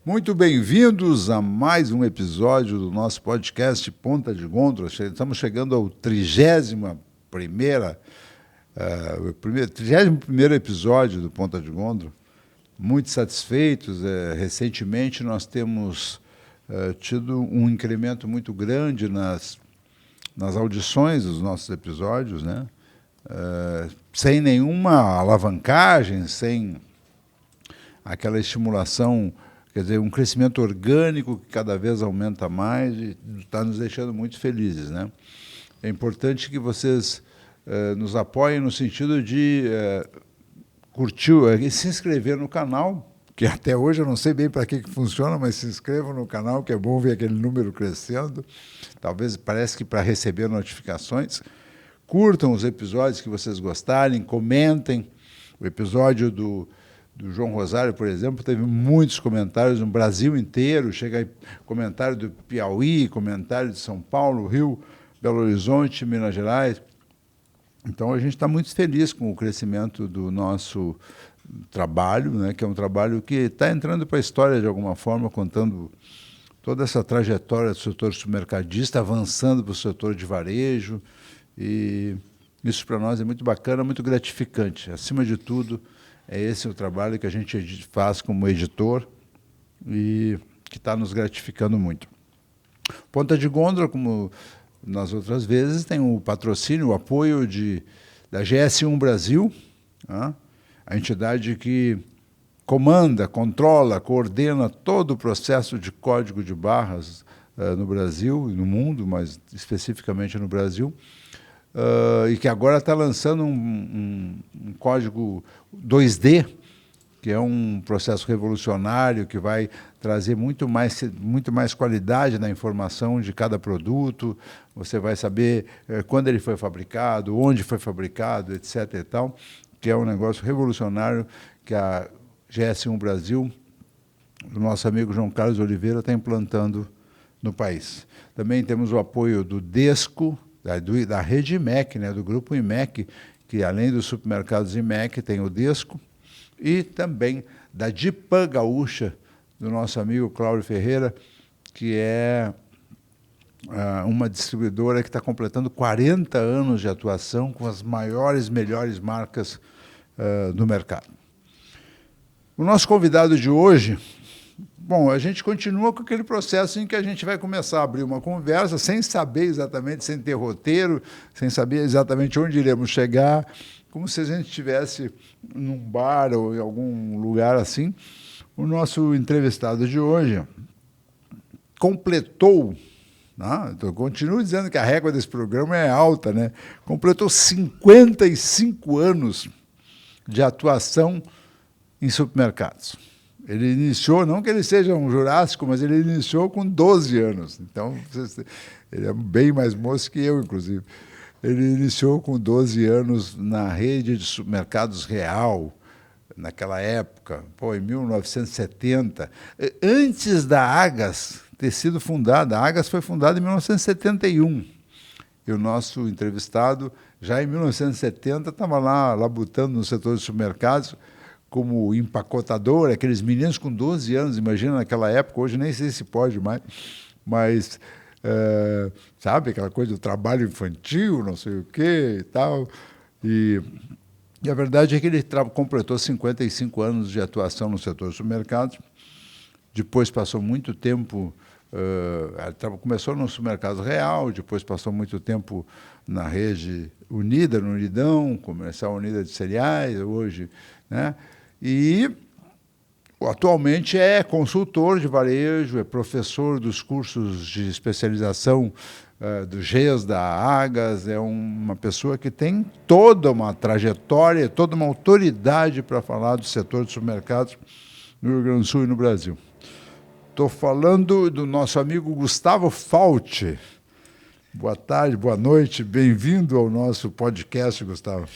Muito bem-vindos a mais um episódio do nosso podcast Ponta de Gondra. Estamos chegando ao 31º episódio do Ponta de Gondra. Muito satisfeitos. Recentemente nós temos tido um incremento muito grande nas audições dos nossos episódios, né? Sem nenhuma alavancagem, sem aquela estimulação. Quer dizer, um crescimento orgânico que cada vez aumenta mais e está nos deixando muito felizes, né? É importante que vocês nos apoiem no sentido de curtir e se inscrever no canal, que até hoje eu não sei bem para que funciona, mas se inscrevam no canal, que é bom ver aquele número crescendo. Talvez parece que para receber notificações. Curtam os episódios que vocês gostarem, comentem. O episódio do João Rosário, por exemplo, teve muitos comentários no Brasil inteiro, chega comentário do Piauí, comentário de São Paulo, Rio, Belo Horizonte, Minas Gerais. Então, a gente está muito feliz com o crescimento do nosso trabalho, né, que é um trabalho que está entrando para a história de alguma forma, contando toda essa trajetória do setor supermercadista, avançando para o setor de varejo, e isso para nós é muito bacana, muito gratificante. Acima de tudo, é esse o trabalho que a gente faz como editor e que está nos gratificando muito. Ponta de Gondra, como nas outras vezes, tem o patrocínio, o apoio da GS1 Brasil, né? A entidade que comanda, controla, coordena todo o processo de código de barras no Brasil e no mundo, mas especificamente no Brasil. E que agora está lançando um código 2D, que é um processo revolucionário que vai trazer muito mais qualidade na informação de cada produto. Você vai saber quando ele foi fabricado, onde foi fabricado, etc. e tal, que é um negócio revolucionário que a GS1 Brasil, o nosso amigo João Carlos Oliveira, está implantando no país. Também temos o apoio do Desco, da rede IMEC, né, do grupo IMEC, que além dos supermercados IMEC tem o Desco, e também da Dipan Gaúcha, do nosso amigo Cláudio Ferreira, que é uma distribuidora que está completando 40 anos de atuação com as maiores, melhores marcas do mercado. O nosso convidado de hoje... Bom, a gente continua com aquele processo em que a gente vai começar a abrir uma conversa sem saber exatamente, sem ter roteiro, sem saber exatamente onde iremos chegar, como se a gente estivesse num bar ou em algum lugar assim. O nosso entrevistado de hoje completou, né? Eu continuo dizendo que a régua desse programa é alta, né? Completou 55 anos de atuação em supermercados. Ele iniciou, não que ele seja um jurássico, mas ele iniciou com 12 anos. Então, ele é bem mais moço que eu, inclusive. Ele iniciou com 12 anos na rede de supermercados Real, naquela época, em 1970. Antes da Agas ter sido fundada. A Agas foi fundada em 1971. E o nosso entrevistado, já em 1970, estava lá labutando no setor de supermercados, como empacotador, aqueles meninos com 12 anos, imagina naquela época, hoje nem sei se pode mais, mas, sabe, aquela coisa do trabalho infantil, não sei o quê e tal. E a verdade é que ele completou 55 anos de atuação no setor de supermercados, depois passou muito tempo, começou no supermercado Real, depois passou muito tempo na rede Unida, no Unidão, Comercial Unida de Cereais, hoje, né? E atualmente é consultor de varejo, é professor dos cursos de especialização do GES, da Agas, é uma pessoa que tem toda uma trajetória, toda uma autoridade para falar do setor de supermercados no Rio Grande do Sul e no Brasil. Estou falando do nosso amigo Gustavo Falti. Boa tarde, boa noite, bem-vindo ao nosso podcast, Gustavo.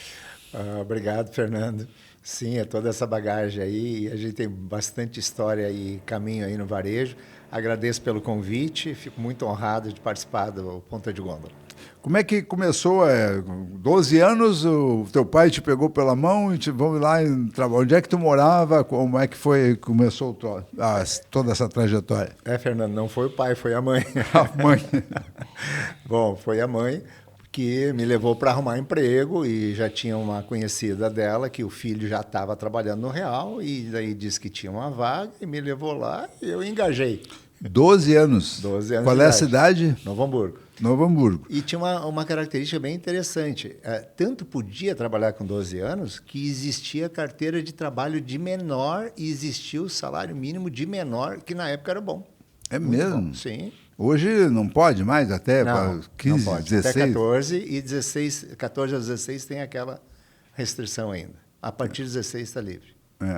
Obrigado, Fernando. Sim, é toda essa bagagem aí, e a gente tem bastante história e caminho aí no varejo. Agradeço pelo convite, fico muito honrado de participar do Ponta de Gondra. Como é que começou? 12 anos, o teu pai te pegou pela mão e vamos lá trabalhar. Onde é que tu morava? Como é que começou toda essa trajetória? Fernando, não foi o pai, foi a mãe. A mãe. Bom, foi a mãe que me levou para arrumar emprego e já tinha uma conhecida dela que o filho já estava trabalhando no Real e daí disse que tinha uma vaga e me levou lá e eu engajei. 12 anos. 12 anos. Qual é a cidade? Novo Hamburgo. Novo Hamburgo. E tinha uma característica bem interessante. Tanto podia trabalhar com 12 anos que existia carteira de trabalho de menor e existia o salário mínimo de menor, que na época era bom. É Muito mesmo? bom, sim. Hoje não pode mais, até Não, 15, não pode. 16? Até 14 e 16, 14 a 16 tem aquela restrição ainda. A partir de 16 está livre.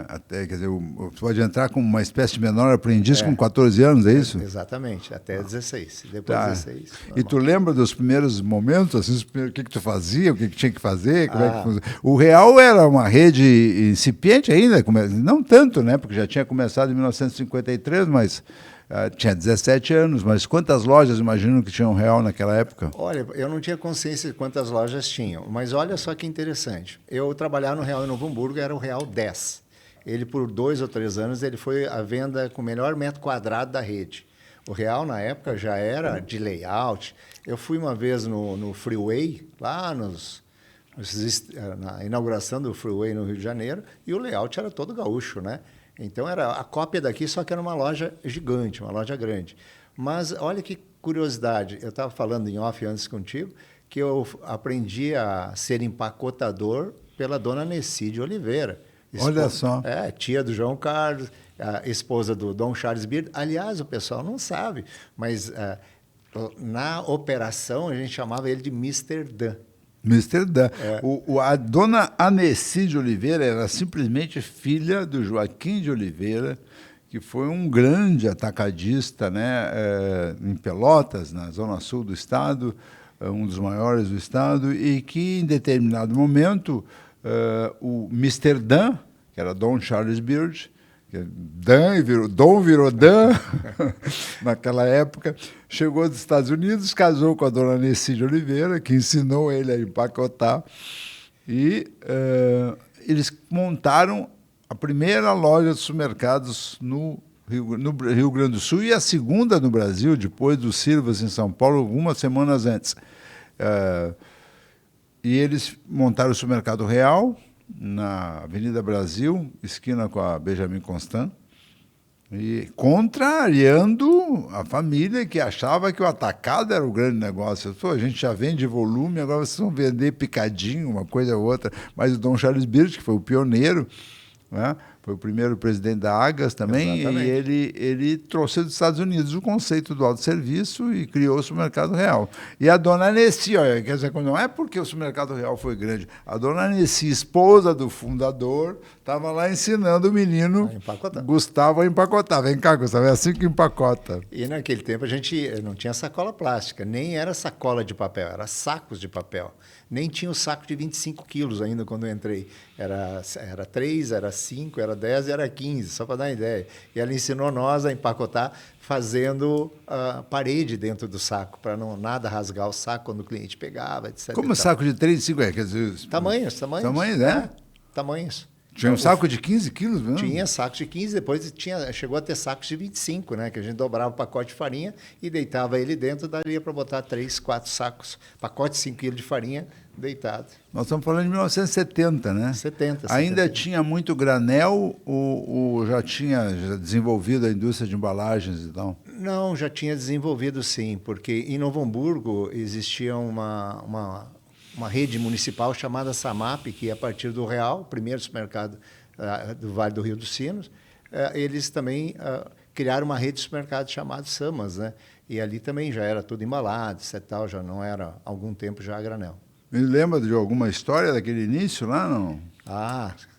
Até, quer dizer, tu pode entrar como uma espécie de menor aprendiz com 14 anos, é isso? Exatamente, até 16. Depois de 16. E tu lembra dos primeiros momentos, assim, o que tu fazia, o que tinha que fazer? Como é que o Real era uma rede incipiente ainda, não tanto, né? Porque já tinha começado em 1953, mas tinha 17 anos. Mas quantas lojas imaginam que tinham Real naquela época? Olha, eu não tinha consciência de quantas lojas tinham, mas olha só que interessante. Eu trabalhava no Real em Novo Hamburgo, era o Real 10. Ele, por 2 ou 3 anos, ele foi a venda com o melhor metro quadrado da rede. O Real, na época, já era de layout. Eu fui uma vez no Freeway, lá na inauguração do Freeway no Rio de Janeiro, e o layout era todo gaúcho, né? Então, era a cópia daqui, só que era uma loja gigante, uma loja grande. Mas, olha que curiosidade, eu estava falando em off antes contigo, que eu aprendi a ser empacotador pela dona Nessi de Oliveira. Olha só. Tia do João Carlos, a esposa do Dom Charles Beard. Aliás, o pessoal não sabe, mas na operação a gente chamava ele de Mr. Dan. Mr. Dan. A dona Anessi de Oliveira era simplesmente filha do Joaquim de Oliveira, que foi um grande atacadista, né, em Pelotas, na zona sul do estado, um dos maiores do estado, e que em determinado momento o Mr. Dan, que era Dom Charles Beard, Dom virou Dan, naquela época, chegou dos Estados Unidos, casou com a dona Nessi de Oliveira, que ensinou ele a empacotar, e eles montaram a primeira loja de supermercados no Rio Grande do Sul e a segunda no Brasil, depois do Silvas em São Paulo, algumas semanas antes. E eles montaram o Supermercado Real, na Avenida Brasil, esquina com a Benjamin Constant, e contrariando a família que achava que o atacado era o grande negócio. A gente já vende volume, agora vocês vão vender picadinho, uma coisa ou outra. Mas o Dom Charles Beard, que foi o pioneiro, né? Foi o primeiro presidente da Agas também, exatamente. E ele trouxe dos Estados Unidos o conceito do autosserviço e criou o Supermercado Real. E a dona Nessi, olha, quer dizer, não é porque o Supermercado Real foi grande, a dona Nessi, esposa do fundador, estava lá ensinando o menino Gustavo a empacotar. Vem cá, Gustavo, é assim que empacota. E naquele tempo a gente não tinha sacola plástica, nem era sacola de papel, era sacos de papel. Nem tinha o saco de 25 quilos ainda quando eu entrei. Era 3, era 5, era 10 e era 15, só para dar uma ideia. E ela ensinou nós a empacotar fazendo parede dentro do saco, para não nada rasgar o saco quando o cliente pegava, etc. Como saco de 3 e 5 é? Quer dizer, tamanhos. Tamanhos, né? Tamanhos. Tinha um saco de 15 quilos mesmo? Tinha saco de 15, depois chegou a ter sacos de 25, né? Que a gente dobrava o pacote de farinha e deitava ele dentro, daria para botar 3, 4 sacos. Pacote de 5 quilos de farinha deitado. Nós estamos falando de 1970, né? 70. Ainda tinha muito granel ou já tinha desenvolvido a indústria de embalagens e tal? Não, já tinha desenvolvido sim, porque em Novo Hamburgo existia uma rede municipal chamada SAMAP, que a partir do Real, o primeiro supermercado do Vale do Rio dos Sinos, eles também criaram uma rede de supermercados chamada Samas, né? E ali também já era tudo embalado, etc. Tal, já não era, há algum tempo já a granel. Me lembra de alguma história daquele início lá, não?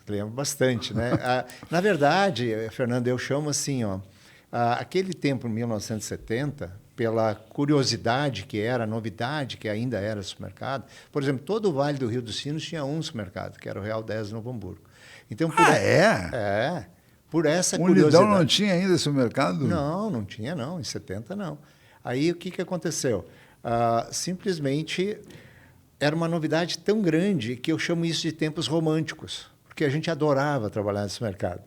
Lembro bastante, né? Na verdade, Fernando, eu chamo assim, aquele tempo, 1970, pela curiosidade que era, a novidade que ainda era supermercado. Por exemplo, todo o Vale do Rio dos Sinos tinha um supermercado, que era o Real 10 Novo Hamburgo. Então, por essa curiosidade... Unidão não tinha ainda supermercado? Não tinha não, em 70 não. Aí o que aconteceu? simplesmente era uma novidade tão grande que eu chamo isso de tempos românticos, porque a gente adorava trabalhar nesse mercado.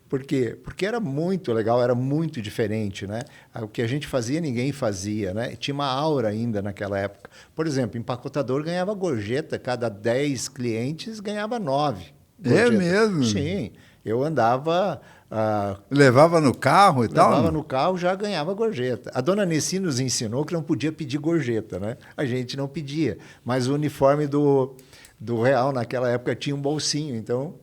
Por quê? Porque era muito legal, era muito diferente, né? O que a gente fazia, ninguém fazia, né? Tinha uma aura ainda naquela época. Por exemplo, empacotador ganhava gorjeta, cada 10 clientes ganhava 9 gorjetas. É mesmo? Sim, eu andava... Levava no carro e tal? Levava no carro, já ganhava gorjeta. A dona Nessi nos ensinou que não podia pedir gorjeta, né? A gente não pedia, mas o uniforme do Real naquela época tinha um bolsinho, então...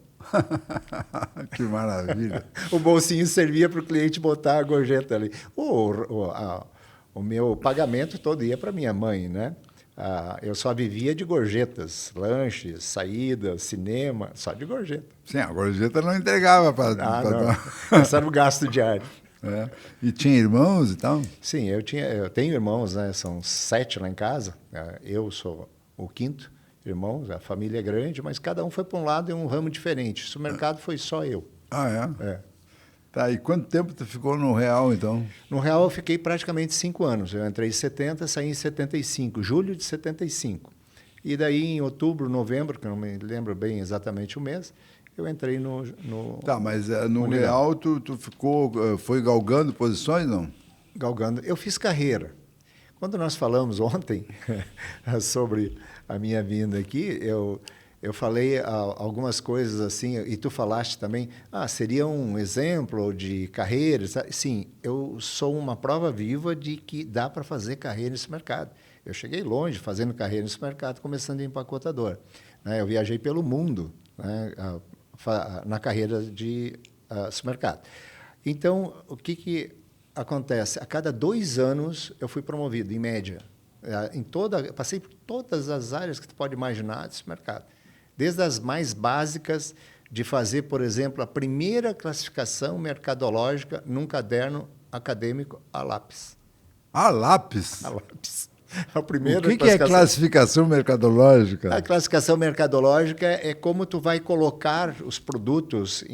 Que maravilha. O bolsinho servia para o cliente botar a gorjeta ali. O meu pagamento todo ia para minha mãe, né? Eu só vivia de gorjetas, lanches, saídas, cinema, só de gorjeta. Sim, a gorjeta não entregava para... não. Esse era o gasto diário. É. E tinha irmãos e tal? Sim, eu tenho irmãos, né? São 7 lá em casa. Eu sou o 5º. Irmãos, a família é grande, mas cada um foi para um lado e um ramo diferente. Esse mercado foi só eu. Ah, é? É. Tá, e quanto tempo tu ficou no Real, então? No Real eu fiquei praticamente 5 anos. Eu entrei em 70, saí em 75, julho de 75. E daí em outubro, novembro, que eu não me lembro bem exatamente o mês, eu entrei no Tá, mas no Real tu foi galgando posições, não? Galgando. Eu fiz carreira. Quando nós falamos ontem sobre a minha vinda aqui, eu falei algumas coisas assim, e tu falaste também, seria um exemplo de carreira. Sim, eu sou uma prova viva de que dá para fazer carreira nesse mercado. Eu cheguei longe fazendo carreira nesse mercado, começando em empacotador. Eu viajei pelo mundo, né, na carreira de supermercado. Então, o que acontece? A cada 2 anos eu fui promovido, em média. Passei por todas as áreas que tu pode imaginar desse mercado. Desde as mais básicas, de fazer, por exemplo, a primeira classificação mercadológica num caderno acadêmico a lápis. A lápis? A lápis. A primeira o que é classificação mercadológica? A classificação mercadológica é como tu vai colocar os produtos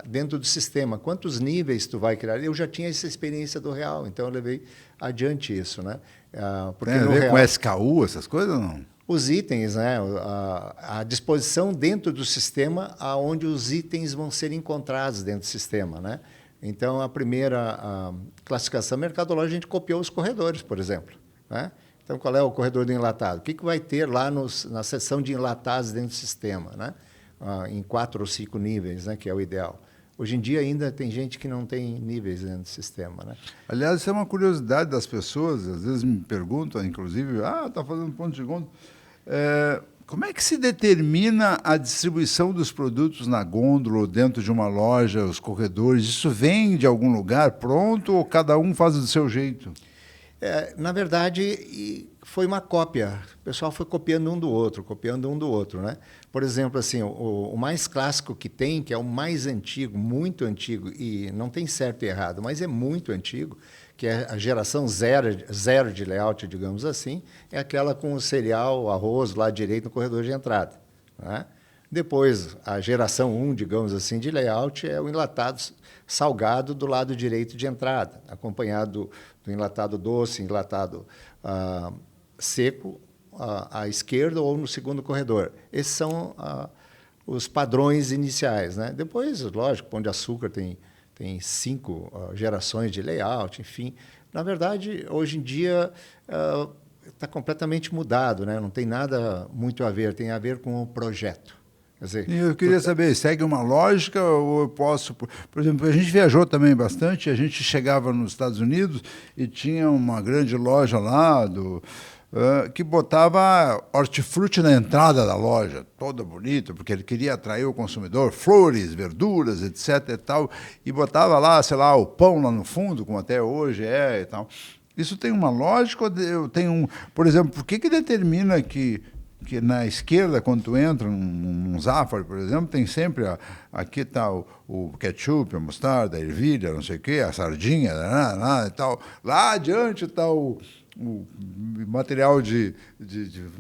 dentro do sistema, quantos níveis tu vai criar. Eu já tinha essa experiência do Real, então eu levei adiante isso, né? Porque tem a ver com SKU, essas coisas ou não? Os itens, né? A disposição dentro do sistema, aonde os itens vão ser encontrados dentro do sistema, né? Então, a primeira classificação mercadológica, a gente copiou os corredores, por exemplo, né? Então, qual é o corredor do enlatado? O que vai ter lá na seção de enlatados dentro do sistema, né? Em 4 ou 5 níveis, né? Que é o ideal. Hoje em dia ainda tem gente que não tem níveis dentro do sistema, né? Aliás, isso é uma curiosidade das pessoas, às vezes me perguntam, inclusive, está fazendo ponto de gôndola. Como é que se determina a distribuição dos produtos na gôndola ou dentro de uma loja, os corredores? Isso vem de algum lugar pronto ou cada um faz do seu jeito? Na verdade, foi uma cópia. O pessoal foi copiando um do outro, né? Por exemplo, assim, o mais clássico que tem, que é o mais antigo, muito antigo, e não tem certo e errado, mas é muito antigo, que é a geração zero de layout, digamos assim, é aquela com o cereal, o arroz lá direito no corredor de entrada, né? Depois, a geração 1, digamos assim, de layout é o enlatado salgado do lado direito de entrada, acompanhado do enlatado doce, enlatado seco à esquerda ou no segundo corredor. Esses são os padrões iniciais, né? Depois, lógico, Pão de Açúcar tem 5 gerações de layout, enfim. Na verdade, hoje em dia está completamente mudado, né? Não tem nada muito a ver, tem a ver com o projeto. Quer dizer, eu queria saber, segue uma lógica ou eu posso... Por exemplo, a gente viajou também bastante, a gente chegava nos Estados Unidos e tinha uma grande loja lá que botava hortifruti na entrada da loja, toda bonita, porque ele queria atrair o consumidor, flores, verduras, etc. e tal, e botava lá, sei lá, o pão lá no fundo, como até hoje é e tal. Isso tem uma lógica? Ou tem por exemplo, por que determina que na esquerda, quando tu entra num Zafari, por exemplo, tem sempre, aqui está o ketchup, a mostarda, a ervilha, não sei o quê, a sardinha, e tal. Lá adiante está o material de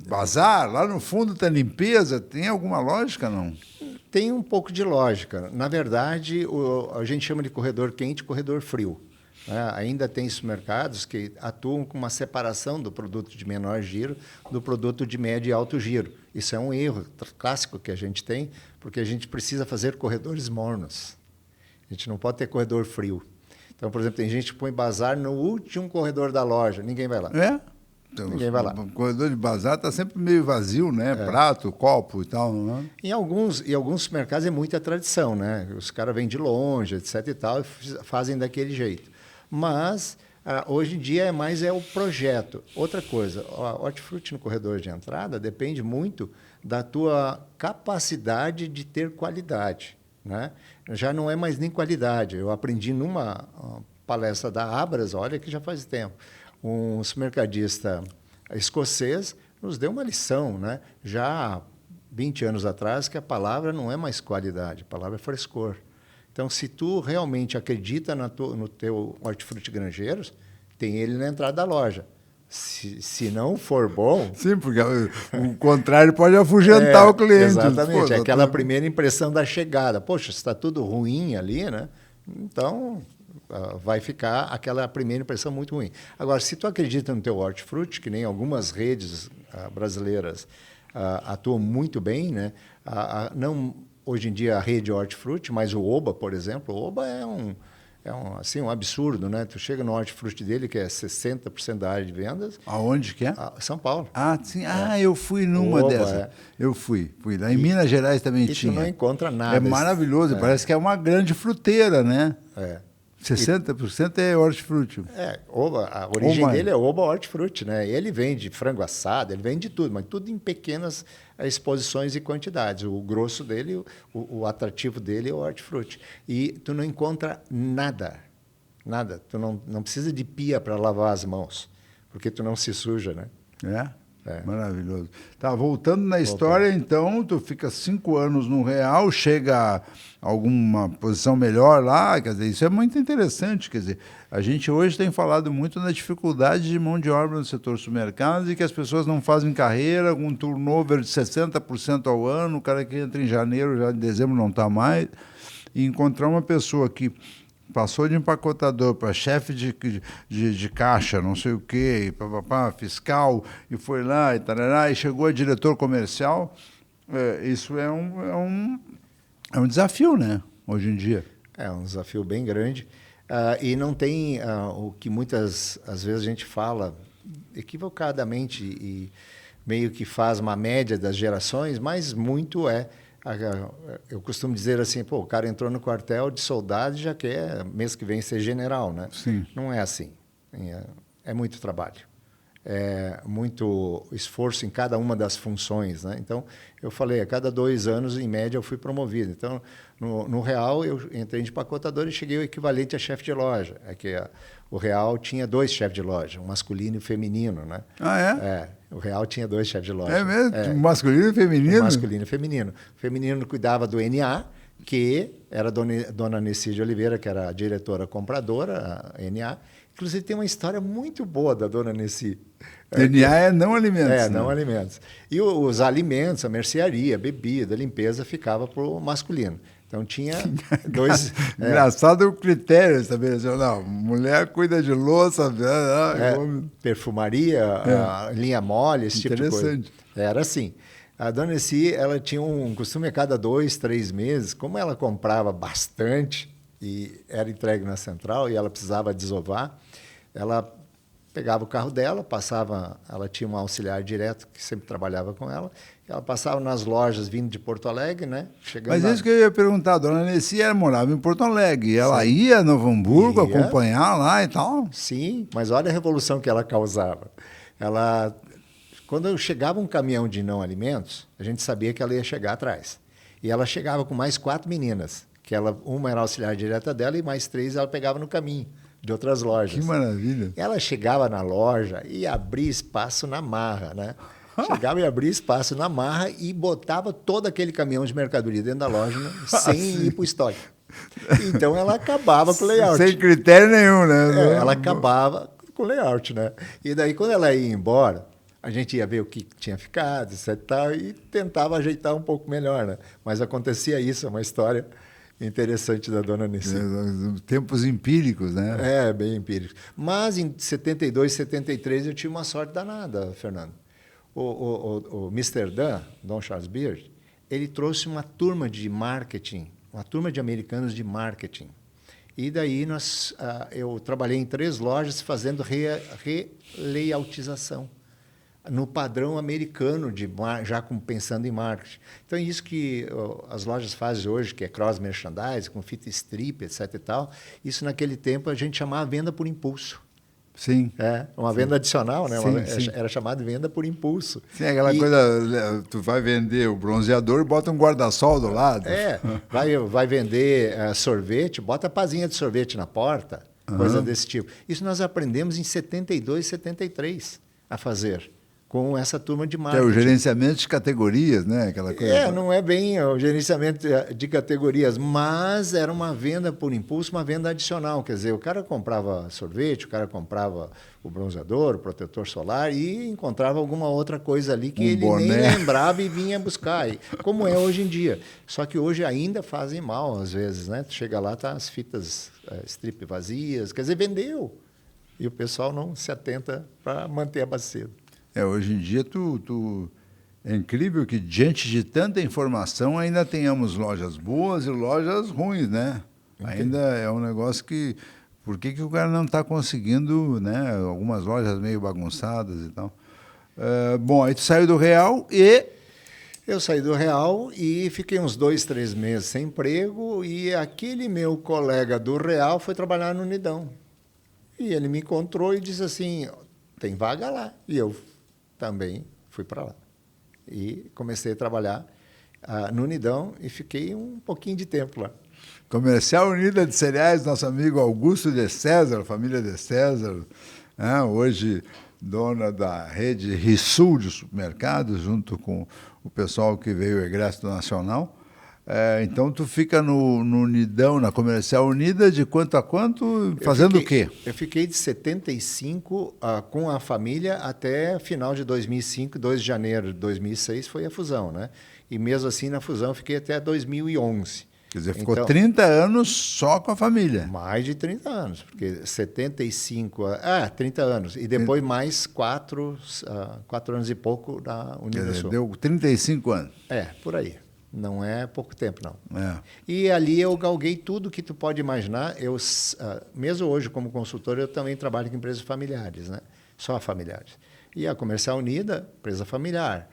bazar, lá no fundo tem limpeza. Tem alguma lógica, não? Tem um pouco de lógica. Na verdade, a gente chama de corredor quente e corredor frio. né? Ainda tem supermercados que atuam com uma separação do produto de menor giro do produto de médio e alto giro. Isso é um erro clássico que a gente tem, porque a gente precisa fazer corredores mornos. A gente não pode ter corredor frio. Então, por exemplo, tem gente que põe bazar no último corredor da loja, ninguém vai lá. É? Então, Ninguém vai lá. O corredor de bazar está sempre meio vazio, né? Prato, copo e tal, não é? Em alguns supermercados é muita tradição, né? Os caras vêm de longe, etc e tal, e fazem daquele jeito. Mas, hoje em dia, é o projeto. Outra coisa, o hortifruti no corredor de entrada depende muito da tua capacidade de ter qualidade, né? Já não é mais nem qualidade. Eu aprendi numa palestra da Abras, olha que já faz tempo, um supermercadista escocês nos deu uma lição, né? Já há 20 anos atrás, que a palavra não é mais qualidade, a palavra é frescor. Então, se tu realmente acredita no teu hortifruti Grangeiros, tem ele na entrada da loja. Se não for bom... Sim, porque o contrário pode afugentar o cliente. Exatamente, é aquela primeira impressão da chegada. Poxa, está tudo ruim ali, né? Então, vai ficar aquela primeira impressão muito ruim. Agora, se tu acredita no teu hortifruti, que nem algumas redes brasileiras atuam muito bem, né? Não hoje em dia a rede hortifruti, mas o Oba, por exemplo, o Oba é um absurdo, né? Tu chega no hortifruti dele, que é 60% da área de vendas. Aonde que é? São Paulo. Ah, sim. Eu fui numa dessas. Eu fui lá. Em Minas Gerais também tinha. E tu não encontra nada. É maravilhoso, parece que é uma grande fruteira, né? 60% é hortifruti. Oba, a origem dele é Oba Hortifruti, né? Ele vende frango assado, ele vende tudo, mas tudo em pequenas exposições e quantidades. O grosso dele, o atrativo dele é o hortifruti. E tu não encontra nada. Tu não precisa de pia para lavar as mãos, porque tu não se suja, né? Maravilhoso. Tá, voltando na história, então, tu fica 5 anos no Real, chega a alguma posição melhor lá, quer dizer, isso é muito interessante, quer dizer, a gente hoje tem falado muito na dificuldade de mão de obra no setor supermercados e que as pessoas não fazem carreira, com um turnover de 60% ao ano, o cara que entra em janeiro, já em dezembro não está mais, e encontrar uma pessoa que passou de empacotador para chefe de caixa, não sei o quê, fiscal, e foi lá, e tarará, e chegou a diretor comercial. Isso é um desafio, né, hoje em dia. É um desafio bem grande. E não tem o que muitas às vezes a gente fala equivocadamente e meio que faz uma média das gerações, mas muito eu costumo dizer assim, o cara entrou no quartel de soldado e já quer, mês que vem, ser general, né? Sim. Não é assim. É muito trabalho. É muito esforço em cada uma das funções, né? Então, eu falei, a cada 2 anos, em média, eu fui promovido. Então, no Real, eu entrei de empacotador e cheguei ao equivalente a chefe de loja. O Real tinha 2 chefes de loja, um masculino e um feminino, né? O Real tinha 2 chefes de loja. É mesmo? Masculino e feminino? Masculino e feminino. O feminino cuidava do NA, que era a dona Nessi de Oliveira, que era a diretora compradora, a NA. Inclusive, tem uma história muito boa da dona Nessi. NA é não alimentos. Não alimentos. E os alimentos, a mercearia, a bebida, a limpeza, ficava para o masculino. Então, tinha 2... Engraçado o critério estabeleceu. Não, mulher cuida de louça, perfumaria, linha mole, esse tipo de coisa. Interessante. Era assim. A dona Nessi, ela tinha um costume a cada 2, 3 meses, como ela comprava bastante e era entregue na central e ela precisava desovar, ela pegava o carro dela, ela tinha um auxiliar direto que sempre trabalhava com ela, ela passava nas lojas vindo de Porto Alegre, né? Mas isso que eu ia perguntar, a dona Nessi morava em Porto Alegre, e ela ia a Novo Hamburgo acompanhar lá e tal? Sim, mas olha a revolução que ela causava. Quando chegava um caminhão de não alimentos, a gente sabia que ela ia chegar atrás. E ela chegava com mais 4 meninas, que uma era auxiliar direta dela e mais 3 ela pegava no caminho de outras lojas. Que maravilha! Ela chegava na loja e abria espaço na marra, né? Chegava e abria espaço na marra e botava todo aquele caminhão de mercadoria dentro da loja, né? Sem ir para o estoque. Então, ela acabava com o layout. Sem critério nenhum, né? Ela acabava com o layout, né? E daí, quando ela ia embora, a gente ia ver o que tinha ficado, etc, e tentava ajeitar um pouco melhor, né? Mas acontecia isso, é uma história interessante da dona Nessi. Tempos empíricos, né? Bem empíricos. Mas em 72, 73 eu tive uma sorte danada, Fernando. O Mr. Dan, Dom Charles Beard, ele trouxe uma turma de marketing, uma turma de americanos de marketing. E daí eu trabalhei em 3 lojas fazendo relayoutização no padrão americano, já pensando em marketing. Então, isso que as lojas fazem hoje, que é cross-merchandise, com fita strip, etc. e tal, isso naquele tempo a gente chamava venda por impulso. Sim. Uma venda adicional, né? Sim. Era chamada de venda por impulso. Sim, aquela coisa, tu vai vender o bronzeador e bota um guarda-sol do lado. Vai vender sorvete, bota a pazinha de sorvete na porta, coisa desse tipo. Isso nós aprendemos em 72, 73 a fazer, com essa turma de marketing. É o gerenciamento de categorias, né? Aquela coisa. Não é bem o gerenciamento de categorias, mas era uma venda por impulso, uma venda adicional. Quer dizer, o cara comprava sorvete, o cara comprava o bronzeador, o protetor solar e encontrava alguma outra coisa ali que ele nem lembrava e vinha buscar, como é hoje em dia. Só que hoje ainda fazem mal, às vezes, né? Tu chega lá, tá as fitas strip vazias, quer dizer, vendeu. E o pessoal não se atenta para manter abastecido. Hoje em dia, é incrível que, diante de tanta informação, ainda tenhamos lojas boas e lojas ruins, né? Entendi. Ainda é um negócio que... Por que o cara não está conseguindo, né? Algumas lojas meio bagunçadas e tal. Bom, aí tu saiu do Real e... Eu saí do Real e fiquei uns 2, 3 meses sem emprego e aquele meu colega do Real foi trabalhar no Unidão. E ele me encontrou e disse assim, tem vaga lá. E eu também fui para lá. E comecei a trabalhar no Unidão e fiquei um pouquinho de tempo lá. Comercial Unida de Cereais, nosso amigo Augusto de César, família de César, hoje dona da rede Risul de supermercados, junto com o pessoal que veio o Exército Nacional. Então, tu fica no Unidão, na Comercial Unida, de quanto a quanto, fazendo o quê? Eu fiquei de 75 com a família até final de 2005, 2 de janeiro de 2006 foi a fusão, né? E mesmo assim, na fusão, eu fiquei até 2011. Quer dizer, ficou 30 anos só com a família. Mais de 30 anos, porque 75... 30 anos. E depois mais 4 anos e pouco na Unidosul. Deu 35 anos. Por aí. Não é pouco tempo, não. E ali eu galguei tudo que tu pode imaginar. Mesmo hoje, como consultor, eu também trabalho com empresas familiares, né? Só familiares. E a Comercial Unida, empresa familiar.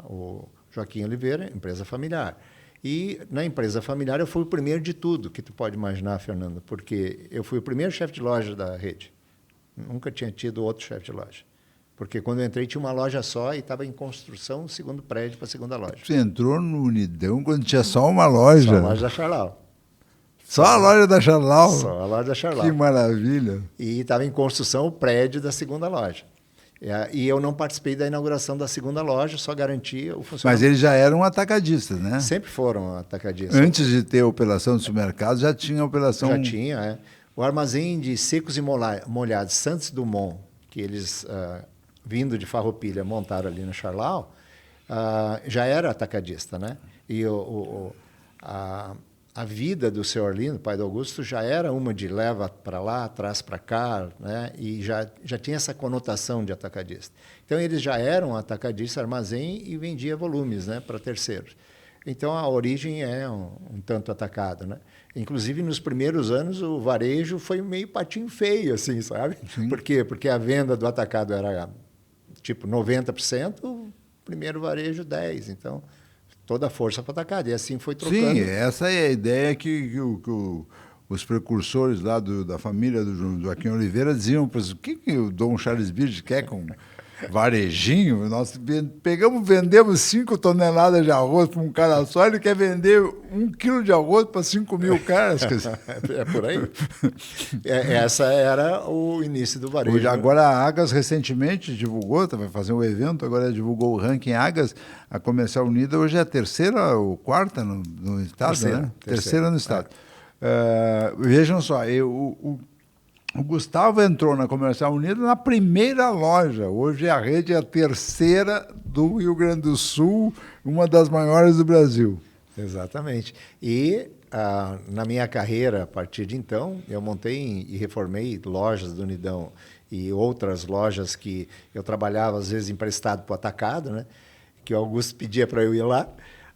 O Joaquim Oliveira, empresa familiar. E na empresa familiar eu fui o primeiro de tudo que tu pode imaginar, Fernando, porque eu fui o primeiro chefe de loja da rede. Nunca tinha tido outro chefe de loja. Porque quando eu entrei tinha uma loja só e estava em construção o segundo prédio para a segunda loja. Você entrou no Unidão quando tinha só uma loja? Só a loja da Charlau. Só a loja da Charlau? Só a loja da Charlau. Que maravilha. E estava em construção o prédio da segunda loja. E eu não participei da inauguração da segunda loja, só garantia o funcionamento. Mas eles já eram atacadistas, né? Sempre foram atacadistas. Antes de ter a operação de supermercado, já tinha a operação... Já tinha, O armazém de secos e molhados Santos Dumont, que eles, vindo de Farroupilha, montaram ali na Charlau, já era atacadista, né? E a vida do seu Arlindo, pai do Augusto, já era uma de leva para lá, traz para cá, né? E já tinha essa conotação de atacadista. Então, eles já eram atacadista, armazém e vendia volumes, né, para terceiros. Então, a origem é um tanto atacada, né? Inclusive, nos primeiros anos, o varejo foi meio patinho feio, assim, sabe? Sim. Por quê? Porque a venda do atacado era, tipo, 90%, o primeiro varejo 10%. Então, toda a força para atacado. E assim foi trocando. Sim, essa é a ideia que os precursores lá da família do Joaquim Oliveira diziam, o que o Dom Charles Beard quer com varejinho? Nós vendemos 5 toneladas de arroz para um cara só, ele quer vender 1 quilo de arroz para 5.000 caras. É por aí. Essa era o início do varejo. Agora a Agas recentemente divulgou, vai fazer um evento, agora divulgou o ranking Agas. A Comercial Unida hoje é a terceira ou quarta no estado, né? Terceira no estado. Vejam só, o Gustavo entrou na Comercial Unida na primeira loja. Hoje a rede é a terceira do Rio Grande do Sul, uma das maiores do Brasil. Exatamente. E na minha carreira, a partir de então, eu montei e reformei lojas do Unidão e outras lojas que eu trabalhava, às vezes, emprestado para o atacado, né? Que o Augusto pedia para eu ir lá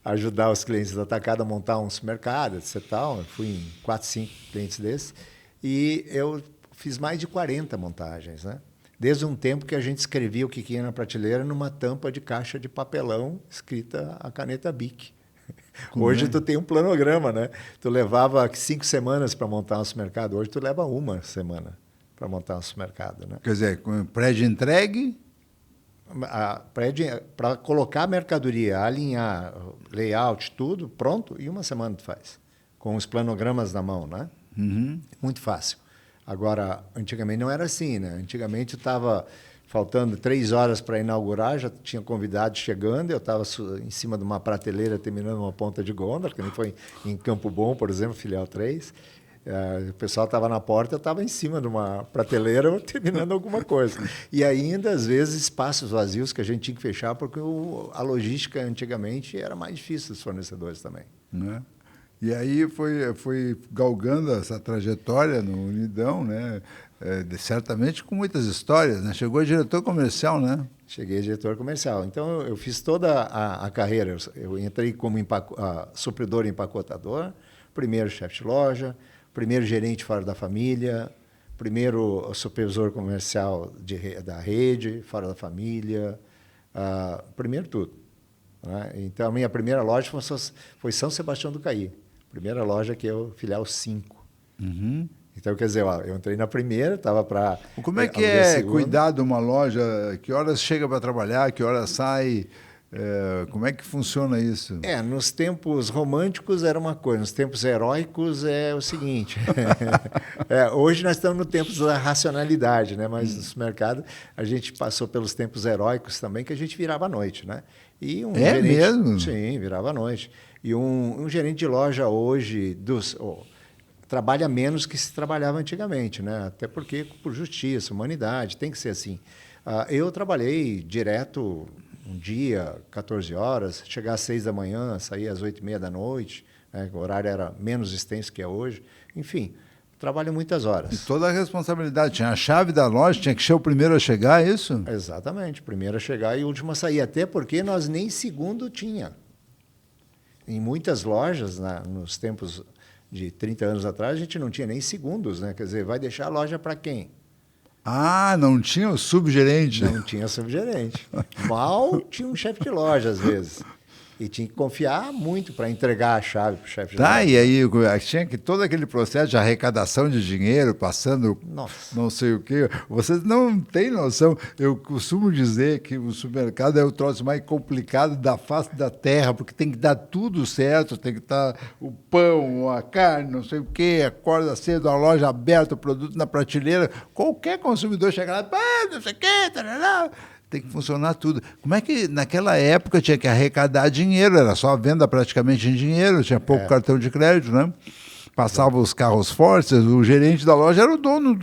ajudar os clientes do atacado a montar um supermercado, etc. Tal. Eu fui em 4, 5 clientes desses. E eu fiz mais de 40 montagens, né? Desde um tempo que a gente escrevia o que ia na prateleira numa tampa de caixa de papelão escrita a caneta Bic. Hoje tu tem um planograma, né? Tu levava 5 semanas para montar um supermercado, hoje tu leva 1 semana para montar um supermercado, né? Quer dizer, com prédio entregue? Para colocar a mercadoria, alinhar, layout, tudo pronto, e 1 semana tu faz. Com os planogramas na mão, né? Uhum. Muito fácil. Agora, antigamente não era assim, né? Antigamente estava faltando 3 horas para inaugurar, já tinha convidados chegando, eu estava em cima de uma prateleira terminando uma ponta de gôndola, que nem foi em Campo Bom, por exemplo, filial 3. O pessoal estava na porta, eu estava em cima de uma prateleira terminando alguma coisa. E ainda, às vezes, espaços vazios que a gente tinha que fechar, porque a logística antigamente era mais difícil dos fornecedores também. Né? E aí foi galgando essa trajetória no Unidão, né? Certamente com muitas histórias, né? Chegou a diretor comercial, né? Cheguei a diretor comercial. Então, eu fiz toda a carreira. Eu entrei como supridor e empacotador, primeiro chefe de loja, primeiro gerente fora da família, primeiro supervisor comercial da rede, fora da família, primeiro tudo. Né? Então, a minha primeira loja foi São Sebastião do Caí. Primeira loja que é o filial 5. Uhum. Então, quer dizer, eu entrei na primeira, estava para... Como é que é cuidar de uma loja? Que horas chega para trabalhar? Que horas sai? Como é que funciona isso? Nos tempos românticos era uma coisa, nos tempos heróicos é o seguinte. Hoje nós estamos no tempos da racionalidade, né? Mas no mercado a gente passou pelos tempos heróicos também, que a gente virava à noite, né? E gerente, mesmo? Sim, virava à noite. E um gerente de loja hoje trabalha menos que se trabalhava antigamente, né? Até porque por justiça, humanidade, tem que ser assim. Eu trabalhei direto um dia, 14 horas, chegar às 6 da manhã, sair às 8h30 da noite, né? O horário era menos extenso que é hoje. Enfim, trabalho muitas horas. E toda a responsabilidade. Tinha a chave da loja, tinha que ser o primeiro a chegar, é isso? Exatamente, primeiro a chegar e o último a sair. Até porque nós nem segundo tinha. Em muitas lojas, nos tempos de 30 anos atrás, a gente não tinha nem segundos, né? Quer dizer, vai deixar a loja para quem? Não tinha o subgerente? Não tinha subgerente. Mal tinha um chefe de loja, às vezes. E tinha que confiar muito para entregar a chave para o chefe de loja. E aí tinha que todo aquele processo de arrecadação de dinheiro, passando não sei o quê. Vocês não têm noção. Eu costumo dizer que o supermercado é o troço mais complicado da face da terra, porque tem que dar tudo certo, tem que estar o pão, a carne, não sei o quê, acorda cedo, a loja aberta, o produto na prateleira. Qualquer consumidor chega lá, não sei o quê, tarará. Tem que funcionar tudo. Como é que naquela época tinha que arrecadar dinheiro? Era só a venda praticamente em dinheiro, tinha pouco cartão de crédito, né? Passava os carros fortes, o gerente da loja era o dono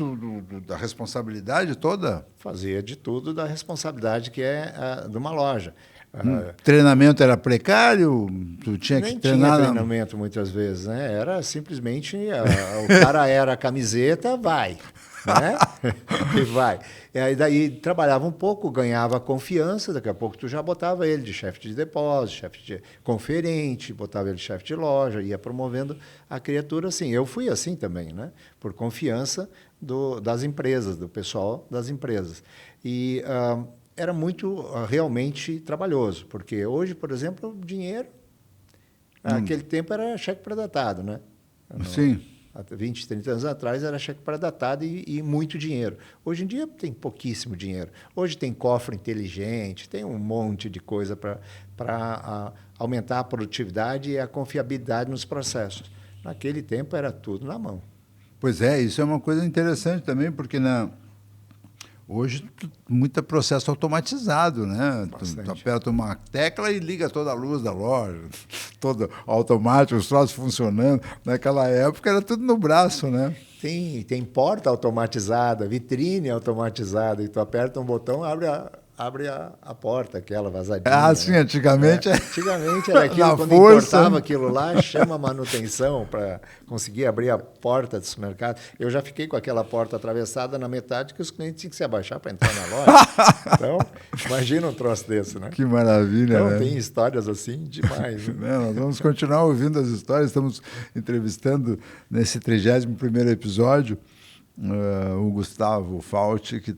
da responsabilidade toda. Fazia de tudo da responsabilidade que é de uma loja. Treinamento era precário? Tu tinha que treinar? Tinha treinamento muitas vezes, né? Era simplesmente o cara era a camiseta, vai. Né? E vai. E aí daí trabalhava um pouco, ganhava confiança, daqui a pouco tu já botava ele de chefe de depósito, chefe de conferente, botava ele de chefe de loja, ia promovendo a criatura assim. Eu fui assim também, né? Por confiança das empresas, do pessoal das empresas. E era muito realmente trabalhoso, porque hoje, por exemplo, dinheiro, naquele tempo era cheque pré-datado, né? Sim. Há 20, 30 anos atrás era cheque pré-datado e muito dinheiro. Hoje em dia tem pouquíssimo dinheiro. Hoje tem cofre inteligente, tem um monte de coisa para aumentar a produtividade e a confiabilidade nos processos. Naquele tempo era tudo na mão. Pois é, isso é uma coisa interessante também, porque hoje muito processo automatizado, né? Tu aperta uma tecla e liga toda a luz da loja, todo automático, os troços funcionando. Naquela época era tudo no braço, né? Tem porta automatizada, vitrine automatizada, e tu aperta um botão, abre abre a porta, aquela vazadinha. Ah, sim, antigamente... Antigamente era aquilo, Na quando força. importava aquilo lá, chama a manutenção para conseguir abrir a porta do supermercado. Eu já fiquei com aquela porta atravessada na metade que os clientes tinham que se abaixar para entrar na loja. Então, imagina um troço desse, né? Que maravilha, então, né? tem histórias assim demais. Né? Nós vamos continuar ouvindo as histórias. Estamos entrevistando nesse 31º episódio o Gustavo Fauti, que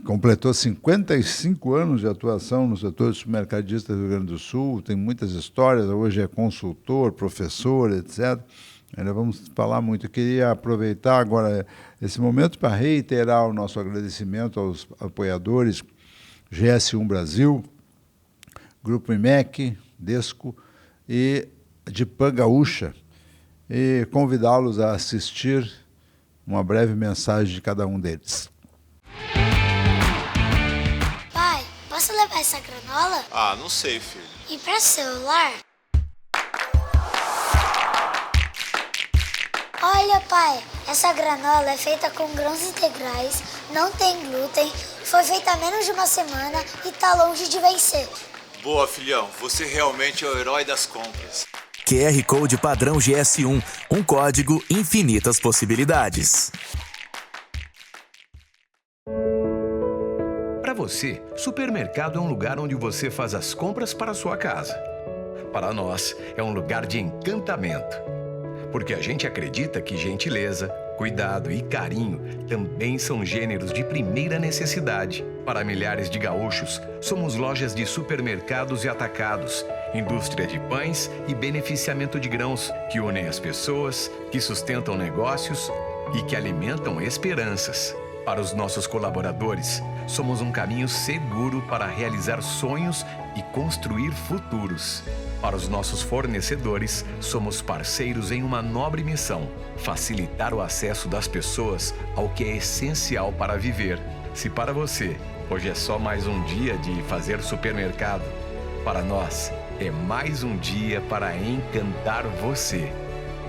completou 55 anos de atuação no setor de supermercadista do Rio Grande do Sul, tem muitas histórias, hoje é consultor, professor, etc. Ainda vamos falar muito. Eu queria aproveitar agora esse momento para reiterar o nosso agradecimento aos apoiadores GS1 Brasil, Grupo IMEC, Desco e Dipan Gaúcha, e convidá-los a assistir uma breve mensagem de cada um deles. Pai, posso levar essa granola? Ah, não sei, filho. E para celular? Olha, pai, essa granola é feita com grãos integrais, não tem glúten, foi feita há menos de uma semana e tá longe de vencer. Boa, filhão. Você realmente é o herói das compras. QR Code padrão GS1, um código infinitas possibilidades. Para você, supermercado é um lugar onde você faz as compras para a sua casa. Para nós, é um lugar de encantamento. Porque a gente acredita que gentileza, cuidado e carinho também são gêneros de primeira necessidade. Para milhares de gaúchos, somos lojas de supermercados e atacados, indústria de pães e beneficiamento de grãos, que unem as pessoas, que sustentam negócios e que alimentam esperanças. Para os nossos colaboradores, somos um caminho seguro para realizar sonhos e construir futuros. Para os nossos fornecedores, somos parceiros em uma nobre missão: facilitar o acesso das pessoas ao que é essencial para viver. Se para você, hoje é só mais um dia de fazer supermercado, para nós, é mais um dia para encantar você.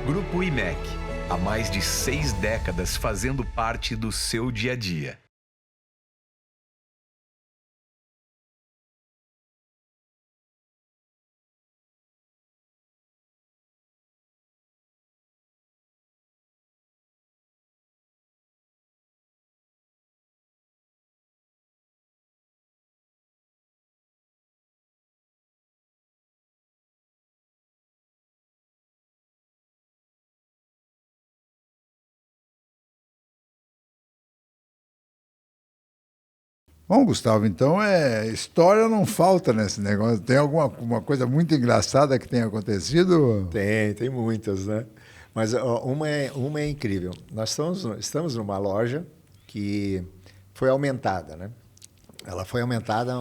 Grupo IMEC, há mais de 6 décadas fazendo parte do seu dia a dia. Bom, Gustavo, então história não falta nesse negócio. Tem alguma coisa muito engraçada que tenha acontecido? Tem muitas, né? Mas ó, uma é incrível. Nós estamos numa loja que foi aumentada, né? Ela foi aumentada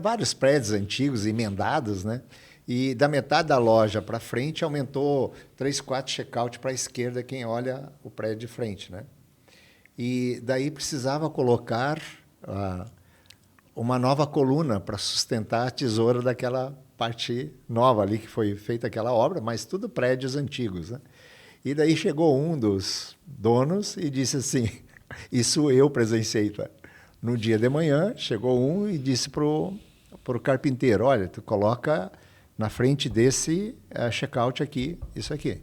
vários prédios antigos emendados, né? E da metade da loja para frente aumentou 3, 4 check-out para a esquerda, quem olha o prédio de frente, né? E daí precisava colocar uma nova coluna para sustentar a tesoura daquela parte nova ali que foi feita aquela obra, mas tudo prédios antigos, né? E daí chegou um dos donos e disse assim, isso eu presenciei, tá? No dia de manhã, chegou um e disse pro carpinteiro, olha, tu coloca na frente desse check-out aqui, isso aqui.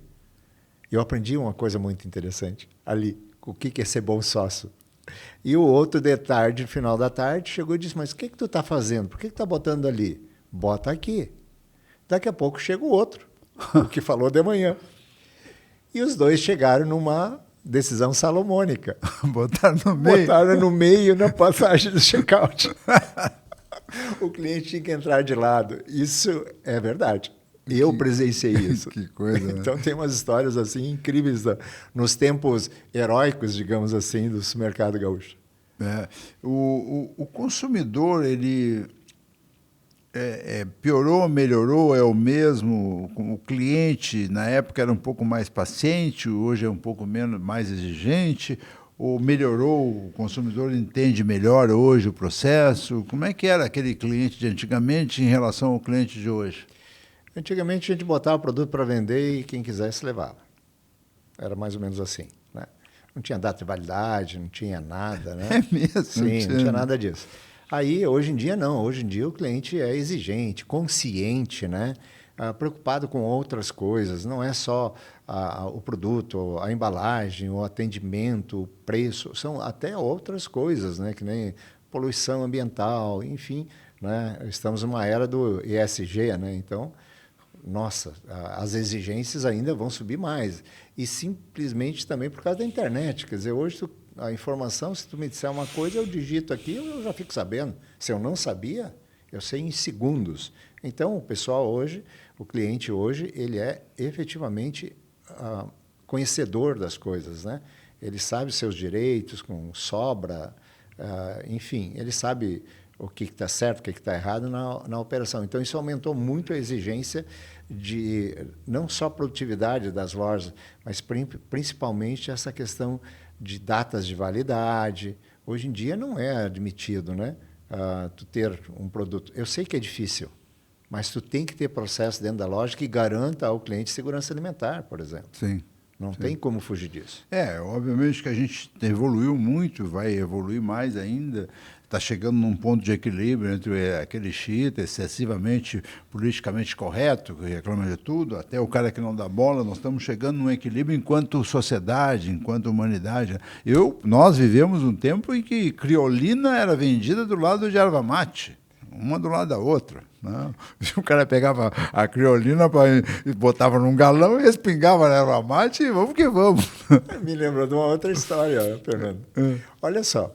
Eu aprendi uma coisa muito interessante ali, o que é ser bom sócio. E o outro de tarde, no final da tarde, chegou e disse, mas o que tu está fazendo? Por que tu está botando ali? Bota aqui. Daqui a pouco chega o outro, o que falou de manhã. E os dois chegaram numa decisão salomônica. Botaram no meio? Botaram no meio na passagem do check-out. O cliente tinha que entrar de lado. Isso é verdade. Eu presenciei isso. Que coisa, né? Então tem umas histórias assim incríveis nos tempos heróicos, digamos assim, do supermercado gaúcho. O consumidor, ele piorou, melhorou, é o mesmo? O cliente, na época, era um pouco mais paciente, hoje é um pouco mais exigente? Ou melhorou, o consumidor entende melhor hoje o processo? Como é que era aquele cliente de antigamente em relação ao cliente de hoje? Antigamente a gente botava o produto para vender e quem quisesse levava. Era mais ou menos assim, né? Não tinha data de validade, não tinha nada, né? É mesmo? Sim, não tinha nada disso. Aí, hoje em dia, não. Hoje em dia, o cliente é exigente, consciente, né? Preocupado com outras coisas. Não é só o produto, a embalagem, o atendimento, o preço. São até outras coisas, né? Que nem poluição ambiental, enfim. Né? Estamos numa era do ESG, né? Então, nossa, as exigências ainda vão subir mais. E simplesmente também por causa da internet. Quer dizer, hoje a informação, se tu me disser uma coisa, eu digito aqui, eu já fico sabendo. Se eu não sabia, eu sei em segundos. Então, o pessoal hoje, o cliente hoje, ele é efetivamente conhecedor das coisas, né? Ele sabe seus direitos, com sobra, enfim, ele sabe o que está certo, o que está errado na operação. Então, isso aumentou muito a exigência de não só produtividade das lojas, mas principalmente essa questão de datas de validade. Hoje em dia não é admitido, né? Tu ter um produto. Eu sei que é difícil, mas tu tem que ter processo dentro da loja que garanta ao cliente segurança alimentar, por exemplo. Sim. Não tem como fugir disso. Obviamente que a gente evoluiu muito, vai evoluir mais ainda. Está chegando num ponto de equilíbrio entre aquele xiita excessivamente politicamente correto, que reclama de tudo, até o cara que não dá bola. Nós estamos chegando num equilíbrio enquanto sociedade, enquanto humanidade. Nós vivemos um tempo em que criolina era vendida do lado de erva mate, uma do lado da outra. Não. O cara pegava a criolina e botava num galão e respingava na erva mate e vamos que vamos. Me lembrou de uma outra história, Fernando. Olha só.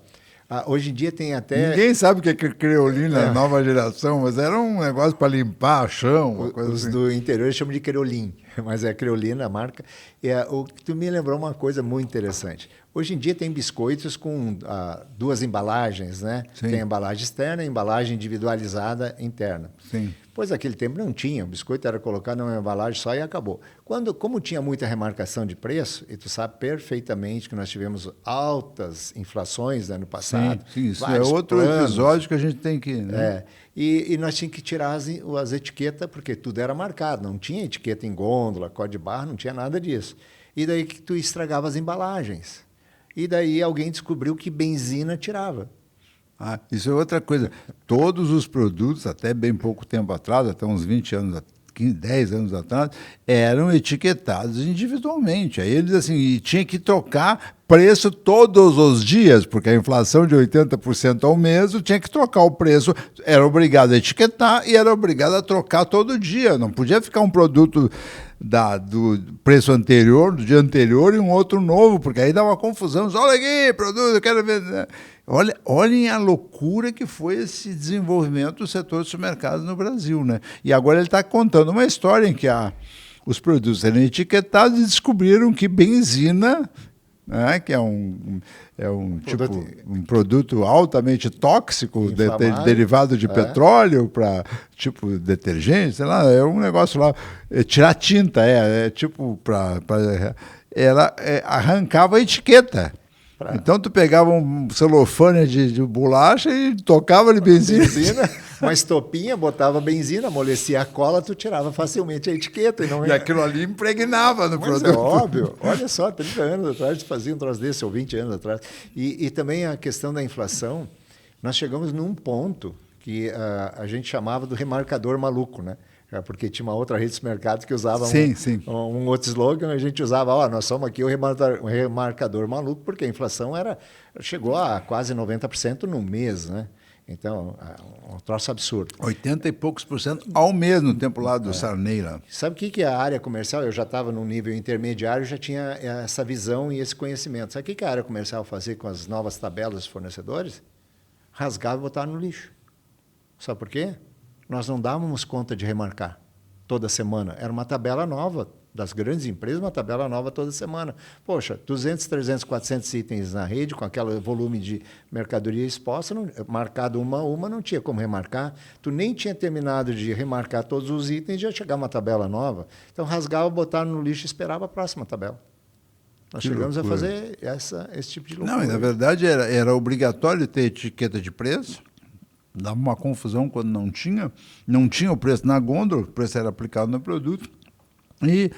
Hoje em dia tem até... Ninguém sabe o que é criolina, nova geração, mas era um negócio para limpar o chão. Uma coisa Os assim. do interior chamam de creolim, mas é creolina a marca. O que tu me lembrou uma coisa muito interessante. Hoje em dia tem biscoitos com duas embalagens, né? Sim. Tem a embalagem externa e a embalagem individualizada interna. Sim. Pois naquele tempo não tinha, o biscoito era colocado numa embalagem só e acabou. Como tinha muita remarcação de preço, e tu sabe perfeitamente que nós tivemos altas inflações ano passado. Sim, isso é vários outro planos, episódio que a gente tem que... Né? E nós tínhamos que tirar as etiquetas, porque tudo era marcado, não tinha etiqueta em gôndola, código de barra, não tinha nada disso. E daí que tu estragava as embalagens. E daí alguém descobriu que benzina tirava. Isso é outra coisa. Todos os produtos, até bem pouco tempo atrás, até uns 20 anos, 10 anos atrás, eram etiquetados individualmente. Aí eles assim, e tinha que trocar preço todos os dias, porque a inflação de 80% ao mês, tinha que trocar o preço, era obrigado a etiquetar e era obrigado a trocar todo dia. Não podia ficar um produto do preço anterior, do dia anterior, e um outro novo, porque aí dá uma confusão. Olha aqui, produto, eu quero ver... Olhem a loucura que foi esse desenvolvimento do setor de supermercados no Brasil, né? E agora ele está contando uma história em que os produtos eram etiquetados e descobriram que benzina, né, que é um produto altamente tóxico, derivado de petróleo para tipo detergente, sei lá, é um negócio lá, tirar tinta, tipo ela arrancava a etiqueta. Então tu pegava um celofane de bolacha e tocava de benzina. Uma estopinha, botava benzina, amolecia a cola, tu tirava facilmente a etiqueta. E aquilo ali impregnava no produto. É óbvio. Olha só, 30 anos atrás tu fazia um troço desse, ou 20 anos atrás. E também a questão da inflação, nós chegamos num ponto que a gente chamava do remarcador maluco, né? Porque tinha uma outra rede de supermercado que usava um outro slogan, a gente usava, nós somos aqui o remarcador maluco, porque a inflação chegou a quase 90% no mês, né? Então, um troço absurdo. 80 e poucos % ao mês no tempo lá do Sarney. Lá. Sabe o que é a área comercial? Eu já estava num nível intermediário, já tinha essa visão e esse conhecimento. Sabe o que a área comercial fazia com as novas tabelas dos fornecedores? Rasgava e botava no lixo. Sabe por quê? Nós não dávamos conta de remarcar toda semana. Era uma tabela nova das grandes empresas, uma tabela nova toda semana. Poxa, 200, 300, 400 itens na rede, com aquele volume de mercadoria exposta, marcado uma a uma, não tinha como remarcar. Tu nem tinha terminado de remarcar todos os itens, já chegava uma tabela nova. Então, rasgava, botava no lixo e esperava a próxima tabela. Nós chegamos a fazer esse tipo de loucura. Não, e na verdade era obrigatório ter etiqueta de preço. Dava uma confusão quando não tinha o preço na gôndola, o preço era aplicado no produto, e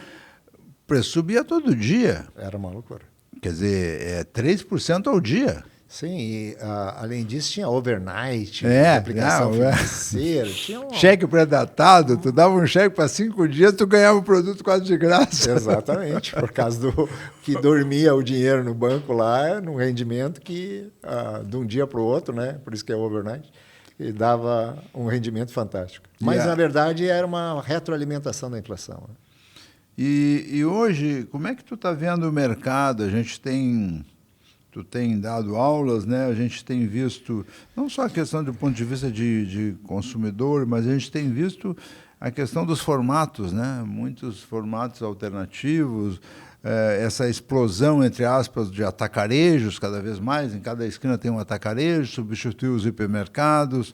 o preço subia todo dia. Era uma loucura. Quer dizer, é 3% ao dia. Sim, e além disso tinha overnight, não, aplicação financeira, tinha cheque pré-datado, tu dava um cheque para 5 dias, tu ganhava o produto quase de graça. Exatamente, por causa do que dormia o dinheiro no banco lá, num rendimento que de um dia para o outro, né? Por isso que é overnight, e dava um rendimento fantástico. Mas, na verdade, era uma retroalimentação da inflação. Né? E hoje, como é que tu está vendo o mercado? Tu tem dado aulas, né? A gente tem visto, não só a questão do ponto de vista de consumidor, mas a gente tem visto a questão dos formatos, né? Muitos formatos alternativos, essa explosão, entre aspas, de atacarejos cada vez mais, em cada esquina tem um atacarejo, substituiu os hipermercados.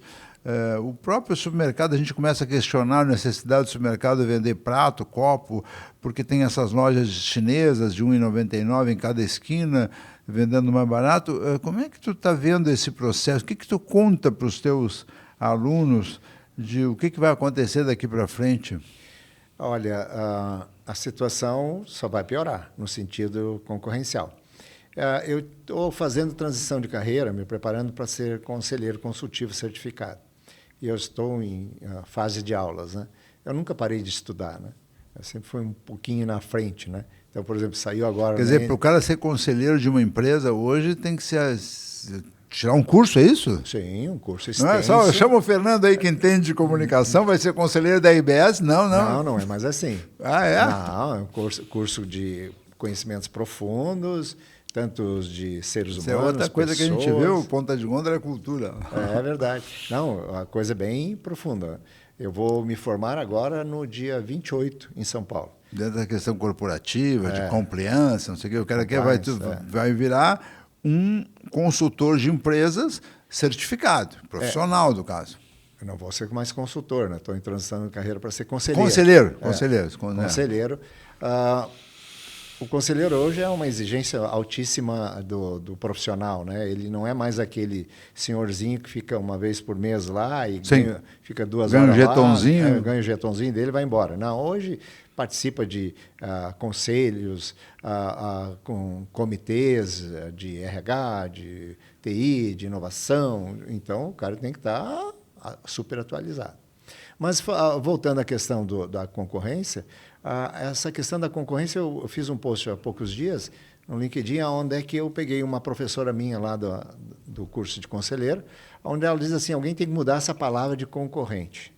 O próprio supermercado, a gente começa a questionar a necessidade do supermercado vender prato, copo, porque tem essas lojas chinesas de R$ 1,99 em cada esquina, vendendo mais barato. Como é que tu está vendo esse processo? O que tu conta para os teus alunos de o que vai acontecer daqui para frente? Olha, a situação só vai piorar no sentido concorrencial. Eu estou fazendo transição de carreira, me preparando para ser conselheiro consultivo certificado. E eu estou em fase de aulas, né? Eu nunca parei de estudar, né? Eu sempre fui um pouquinho na frente, né? Então, por exemplo, saiu agora... Quer dizer, para o cara ser conselheiro de uma empresa hoje tem que tirar um curso, é isso? Sim, um curso extenso. Não é só, chama o Fernando aí que entende de comunicação, vai ser conselheiro da IBS? Não. Não é mais assim. É? Não, é um curso de conhecimentos profundos, tanto os de seres humanos, isso é outra coisa pessoas. Que a gente viu, Ponta de Gondra é cultura. É verdade. Não, a coisa é bem profunda. Eu vou me formar agora no dia 28, em São Paulo. Dentro da questão corporativa, de compliance, não sei o que, o cara vai virar um consultor de empresas certificado, profissional do caso. Eu não vou ser mais consultor, né? Estou em transição de carreira para ser conselheiro. Conselheiro. O conselheiro hoje é uma exigência altíssima do profissional, né? Ele não é mais aquele senhorzinho que fica uma vez por mês lá e fica 2 horas um jetonzinho. lá, ganha o jetonzinho dele e vai embora. Não, hoje participa de conselhos, com comitês de RH, de TI, de inovação. Então, o cara tem que estar super atualizado. Mas, voltando à questão da concorrência, essa questão da concorrência, eu fiz um post há poucos dias no LinkedIn, onde é que eu peguei uma professora minha lá do curso de conselheiro, onde ela diz assim, alguém tem que mudar essa palavra de concorrente.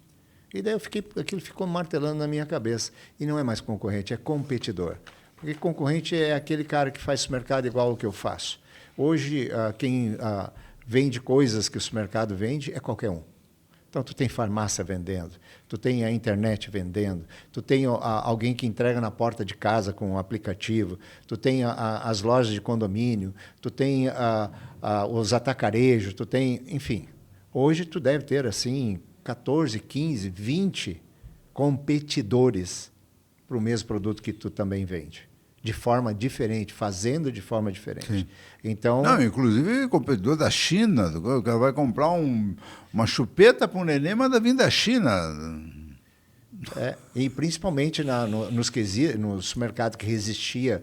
E daí aquilo ficou martelando na minha cabeça. E não é mais concorrente, é competidor. Porque concorrente é aquele cara que faz supermercado igual ao que eu faço. Hoje, quem vende coisas que o supermercado vende é qualquer um. Então, tu tem farmácia vendendo, tu tem a internet vendendo, tu tem alguém que entrega na porta de casa com um aplicativo, tu tem as lojas de condomínio, tu tem os atacarejos, tu tem... Enfim, hoje tu deve ter, assim, 14, 15, 20 competidores para o mesmo produto que tu também vende. De forma diferente, fazendo de forma diferente. Sim. Então, não, inclusive competidor da China, o cara vai comprar uma chupeta para um neném, manda vir da China. E principalmente nos mercados que resistia,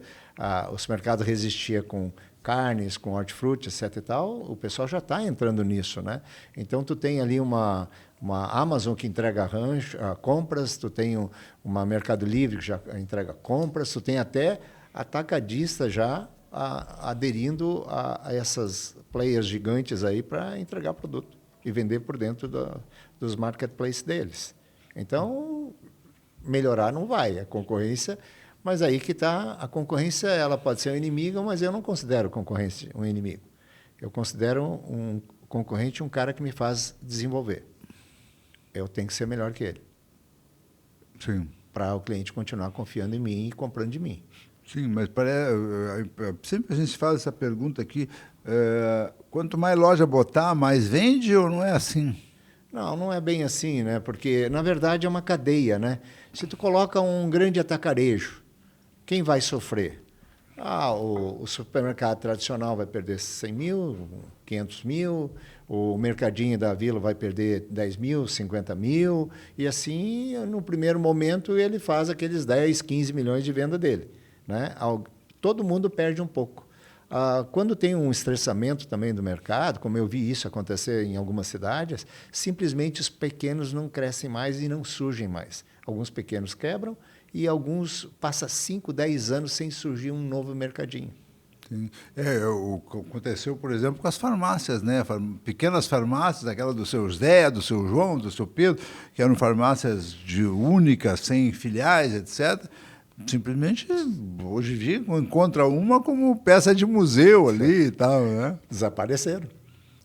os mercados resistia com carnes, com hortifruti, etc. e tal, o pessoal já está entrando nisso, né? Então, tu tem ali uma Amazon que entrega compras, tu tem uma Mercado Livre que já entrega compras, tu tem até atacadista já aderindo a essas players gigantes aí para entregar produto e vender por dentro dos marketplaces deles. Então, melhorar não vai, a concorrência, mas aí que está, a concorrência ela pode ser um inimigo, mas eu não considero concorrência um inimigo. Eu considero um concorrente um cara que me faz desenvolver. Eu tenho que ser melhor que ele. Sim. Para o cliente continuar confiando em mim e comprando de mim. Sim, mas sempre a gente faz essa pergunta aqui, quanto mais loja botar, mais vende ou não é assim? Não é bem assim, né? Porque, na verdade, é uma cadeia, né? Se tu coloca um grande atacarejo, quem vai sofrer? O supermercado tradicional vai perder 100 mil, 500 mil, o mercadinho da vila vai perder 10 mil, 50 mil, e assim, no primeiro momento, ele faz aqueles 10, 15 milhões de venda dele. Né? Todo mundo perde um pouco. Quando tem um estressamento também do mercado, como eu vi isso acontecer em algumas cidades, simplesmente os pequenos não crescem mais e não surgem mais. Alguns pequenos quebram e alguns passam 5, 10 anos sem surgir um novo mercadinho. Sim. Aconteceu, por exemplo, com as farmácias, né? Pequenas farmácias, aquela do seu Zé, do seu João, do seu Pedro, que eram farmácias únicas, sem filiais, etc. Simplesmente, hoje em dia, encontra uma como peça de museu ali e tal, né? Desapareceram.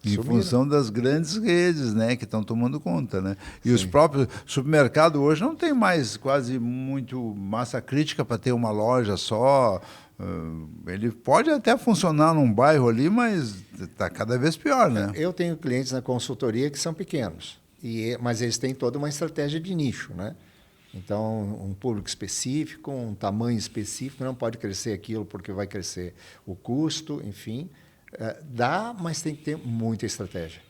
Em Sumiram. função das grandes redes, né, que estão tomando conta, né? E os próprios supermercados hoje não tem mais quase muito massa crítica para ter uma loja só. Ele pode até funcionar num bairro ali, mas está cada vez pior, né? Eu tenho clientes na consultoria que são pequenos, mas eles têm toda uma estratégia de nicho, né? Então, um público específico, um tamanho específico, não pode crescer aquilo porque vai crescer o custo, enfim. Dá, mas tem que ter muita estratégia.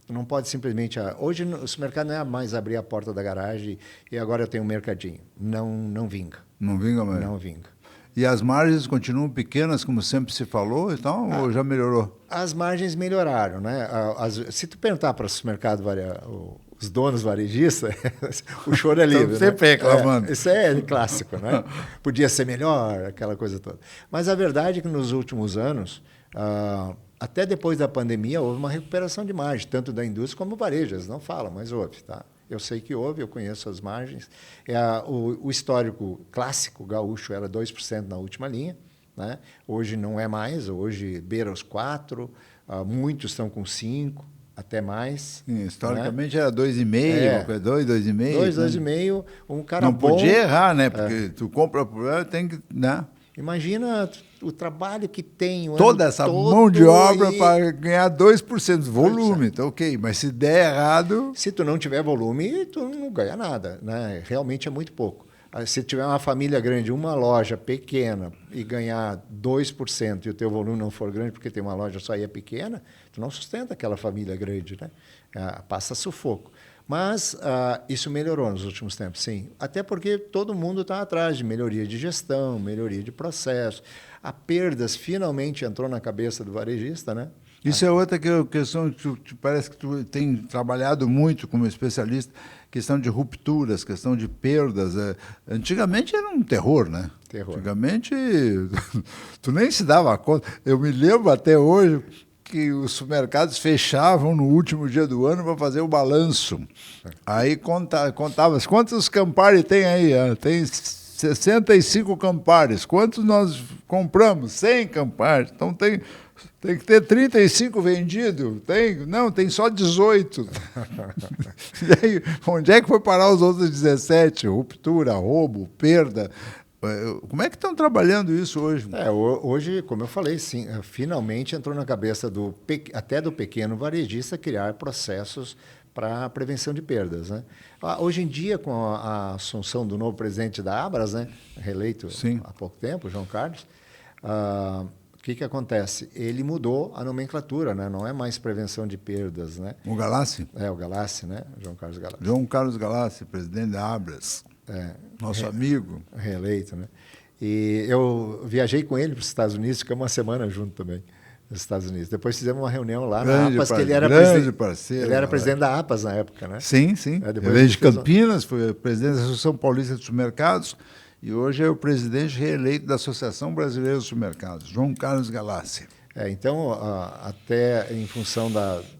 Não pode simplesmente... Hoje, o supermercado não é mais abrir a porta da garagem e agora eu tenho um mercadinho. Não vinga. Não vinga mais? Não vinga. E as margens continuam pequenas, como sempre se falou, então, ou já melhorou? As margens melhoraram, né? Se tu perguntar para o supermercado, os donos varejistas, o choro é livre. Estão sempre reclamando. Isso é clássico, né? Podia ser melhor, aquela coisa toda. Mas a verdade é que nos últimos anos, até depois da pandemia, houve uma recuperação de margem, tanto da indústria como do varejo. Eles não falam, mas houve, tá? Eu sei que houve, eu conheço as margens. O histórico clássico gaúcho era 2% na última linha, né? Hoje não é mais, hoje beira os 4%, muitos estão com 5%, até mais. Sim, historicamente, né? Era 2,5%, 2,5%. 2,5%, um cara não bom... Não podia errar, né? Porque tu compra por ela, tem que... Né? Imagina o trabalho que tem... Toda essa mão de obra para ganhar 2% de volume, tá ok. Mas se der errado... Se tu não tiver volume, tu não ganha nada, né? Realmente é muito pouco. Se tiver uma família grande, uma loja pequena, e ganhar 2% e o teu volume não for grande porque tem uma loja só e é pequena, tu não sustenta aquela família grande, né? Passa sufoco. Mas isso melhorou nos últimos tempos, sim. Até porque todo mundo está atrás de melhoria de gestão, melhoria de processo. A perdas finalmente entrou na cabeça do varejista, né? Isso é outra questão que parece que tu tem trabalhado muito como especialista, questão de rupturas, questão de perdas. Antigamente era um terror, né? Terror. Antigamente tu nem se dava conta. Eu me lembro até hoje que os supermercados fechavam no último dia do ano para fazer o balanço. Aí contava quantos Campari tem aí? Tem 65 Campares. Quantos nós compramos? 100 Campares. Então tem que ter 35 vendidos. Tem só 18. E aí, onde é que foi parar os outros 17? Ruptura, roubo, perda. Como é que estão trabalhando isso hoje? Hoje, como eu falei, sim, finalmente entrou na cabeça até do pequeno varejista criar processos para a prevenção de perdas, né? Hoje em dia, com a assunção do novo presidente da Abras, né, reeleito há pouco tempo, João Carlos, o que acontece? Ele mudou a nomenclatura, né? Não é mais prevenção de perdas, né? O Galassi? O Galassi, né? João Carlos Galassi. João Carlos Galassi, presidente da Abras. Nosso amigo. Reeleito, né? E eu viajei com ele para os Estados Unidos, ficamos uma semana junto também, nos Estados Unidos. Depois fizemos uma reunião lá na APAS, que ele era presidente da APAS na época, né? Sim. Ele veio de Campinas, foi presidente da Associação Paulista de Supermercados e hoje é o presidente reeleito da Associação Brasileira de Supermercados, João Carlos Galassi. Então, até em função